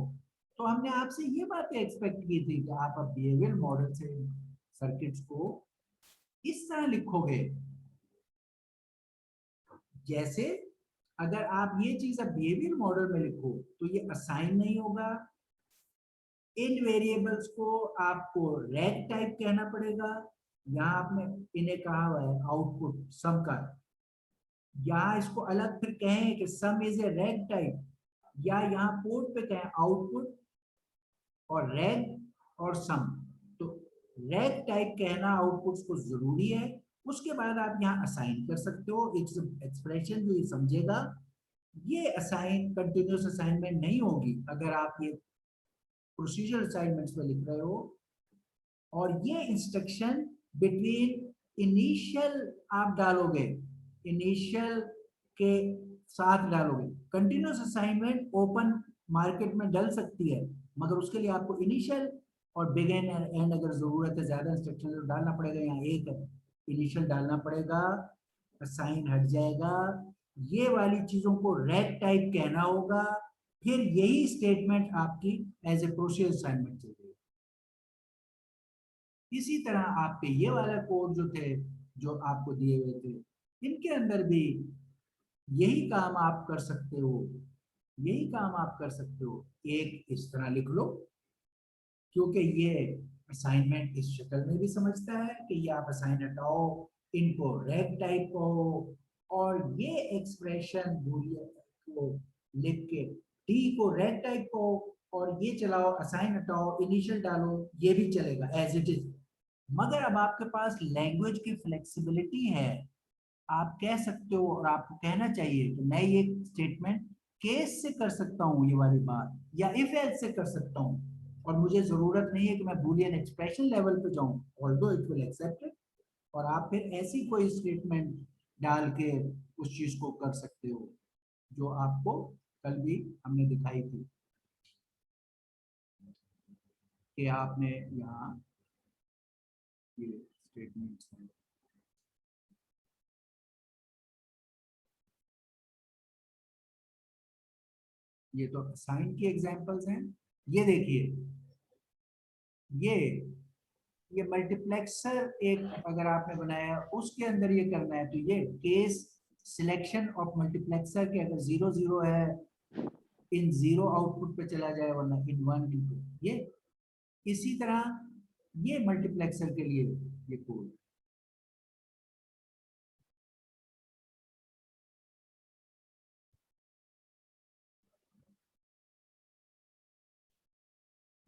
तो हमने आपसे ये बातें एक्सपेक्ट की थी कि आप अब बिहेवियर मॉडल से सर्किट्स को इस तरह लिखोगे जैसे अगर आप ये चीज अब बिहेवियर मॉडल में लिखो तो ये असाइन नहीं होगा। इन वेरिएबल्स को आपको रैग टाइप कहना पड़ेगा। यहाँ आपने इन्हें कहा हुआ है आउटपुट सम का, यहाँ इसको अलग फिर कहें कि सम इज ए रैग टाइप, या यहाँ पोर्ट पे कहें आउटपुट और रैग और सम। तो रैग टाइप कहना आउटपुट्स को जरूरी है। उसके बाद आप यहाँ असाइन कर सकते हो एक एक्सप्रेशन जो ये समझेगा। ये असाइन कंटिन्यूस असाइनमेंट नहीं होगी अगर आप ये प्रोसीजर असाइनमेंट्स में लिख रहे हो। और ये इंस्ट्रक्शन बिटवीन इनिशियल आप डालोगे, इनिशियल के साथ डालोगे। कंटिन्यूस असाइनमेंट ओपन मार्केट में डल सकती है, मगर उसके लिए आपको इनिशियल और बिगिन एंड अगर जरूरत है ज्यादा इंस्ट्रक्शन तो डालना पड़ेगा। यहाँ एक इनिशियल डालना पड़ेगा, असाइन हट जाएगा। ये वाली चीजों को रैग टाइप कहना होगा, फिर यही स्टेटमेंट आपकी एज ए प्रोसीजर असाइनमेंट चल रही है। इसी तरह आपके ये वाला कोड जो थे, जो आपको दिए हुए थे, इनके अंदर भी यही काम आप कर सकते हो, यही काम आप कर सकते हो। एक इस तरह लिख लो, क्योंकि ये असाइनमेंट इस शक्ल में भी समझता है कि ये आप असाइन हटाओ, इनको रैग टाइप कहो, और ये एक्सप्रेशन को लिख के डी को रैग टाइप कहो, और ये चलाओ असाइन हटाओ इनिशियल डालो, ये भी चलेगा एज इट इज। मगर अब आपके पास लैंग्वेज की फ्लेक्सिबिलिटी है, आप कह सकते हो और आपको कहना चाहिए कि मैं ये स्टेटमेंट केस से कर सकता हूँ ये वाली बात, या इफ एल्स से कर सकता हूँ, और मुझे जरूरत नहीं है कि मैं बूलियन एक्सप्रेशन लेवल पे जाऊं, although it will accept it. और आप फिर ऐसी कोई स्टेटमेंट डाल के उस चीज को कर सकते हो जो आपको कल भी हमने दिखाई थी कि आपने यहाँ ये स्टेटमेंट्स हैं। ये तो साइन की एग्जांपल्स हैं। ये देखिए, ये मल्टीप्लेक्सर एक अगर आपने बनाया उसके अंदर ये करना है, तो ये केस सिलेक्शन ऑफ मल्टीप्लेक्सर के अगर 0 0 है, इन 0 आउटपुट पे चला जाए, वरना इन 1 इन 2। ये इसी तरह ये मल्टीप्लेक्सर के लिए ये कोड।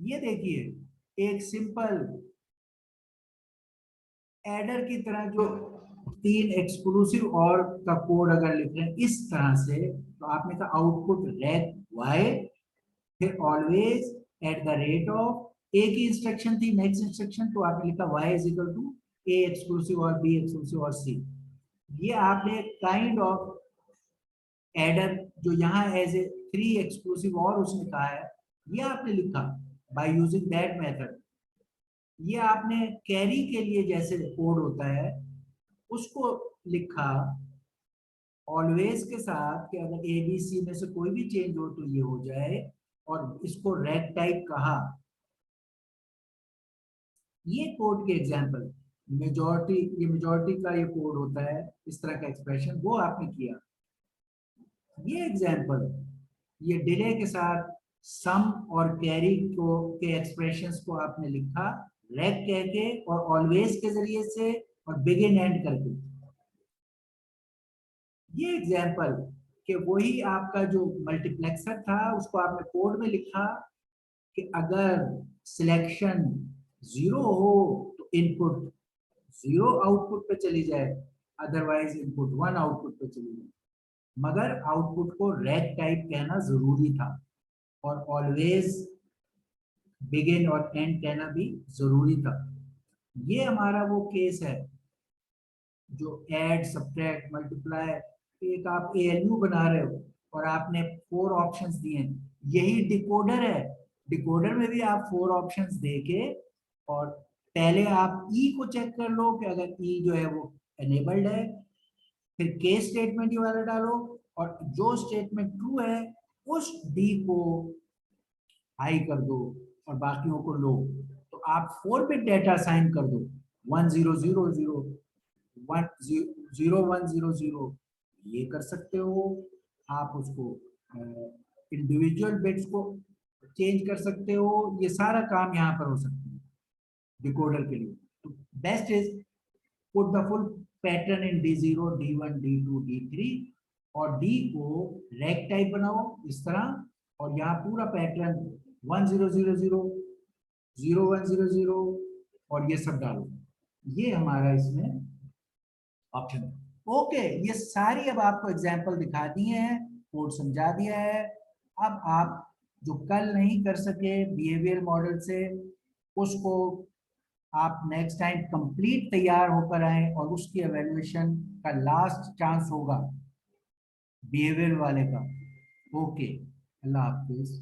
ये देखिए एक सिंपल एडर की तरह जो 3 एक्सक्लूसिव और का कोड अगर लिख रहे हैं इस तरह से, तो आपने कहा आउटपुट रैग वाई, फिर always at the rate of, A की इंस्ट्रक्शन थी नेक्स्ट इंस्ट्रक्शन, तो आपने लिखा y is equal to A exclusive or B exclusive or C. ये आपने काइंड ऑफ एडर जो यहाँ एज ए 3 एक्सक्लूसिव और उसने कहा है, ये आपने लिखा बाय यूजिंग दैट मेथड। ये आपने कैरी के लिए जैसे कोड होता है उसको लिखा ऑलवेज के साथ कि अगर ए बी सी में से कोई भी चेंज हो तो ये हो जाए, और इसको रैग टाइप कहा। ये कोड के एग्जांपल मेजॉरिटी, ये मेजॉरिटी का ये कोड होता है इस तरह का एक्सप्रेशन, वो आपने किया। ये एग्जांपल, ये डिले के साथ सम और कैरी को के एक्सप्रेशंस को आपने लिखा रैग कह के और ऑलवेज के जरिए से और बिगिन एंड करके। ये एग्जांपल कि वही आपका जो मल्टीप्लेक्सर था उसको आपने कोड में लिखा कि अगर सिलेक्शन 0 हो तो इनपुट 0 आउटपुट पे चली जाए, अदरवाइज इनपुट 1 आउटपुट पे चली जाए। मगर आउटपुट को रैग टाइप कहना जरूरी था, और ऑलवेज बिगिन और एंड कहना भी जरूरी था। ये हमारा वो केस है जो ऐड सब्ट्रैक्ट मल्टीप्लाई, एक आप ALU बना रहे हो और आपने 4 ऑप्शंस दिए, यही डिकोडर है। डिकोडर में भी आप 4 ऑप्शंस देके, और पहले आप ई को चेक कर लो कि अगर ई जो है वो एनेबल्ड है, फिर केस स्टेटमेंट ये वाला डालो, और जो स्टेटमेंट ट्रू है उस डी को हाई कर दो और बाकियों को लो। तो आप 4 बिट डेटा असाइन कर दो, 1 0 0 0 1 0 1 0 0, ये कर सकते हो। आप उसको इंडिविजुअल बिट्स को चेंज कर सकते हो। ये सारा काम यहाँ पर हो सकता है डिकोडर के लिए। तो best is put the full pattern in D0, D1, D2, D3 और D को रेक्ट टाइप बनाओ इस तरह, और यहाँ पूरा पैटर्न 1000, 0100 और ये सब डालो। ये हमारा इसमें ऑप्शन है। ओके, ये सारी अब आपको एग्जांपल दिखा दिए हैं, कोड समझा दिया है। अब आप जो कल नहीं कर सके बिहेवियर मॉडल से, उसको आप नेक्स्ट टाइम कंप्लीट तैयार होकर आए और उसकी एवेल्युएशन का लास्ट चांस होगा बिहेवियर वाले का। ओके, अल्लाह हाफिज।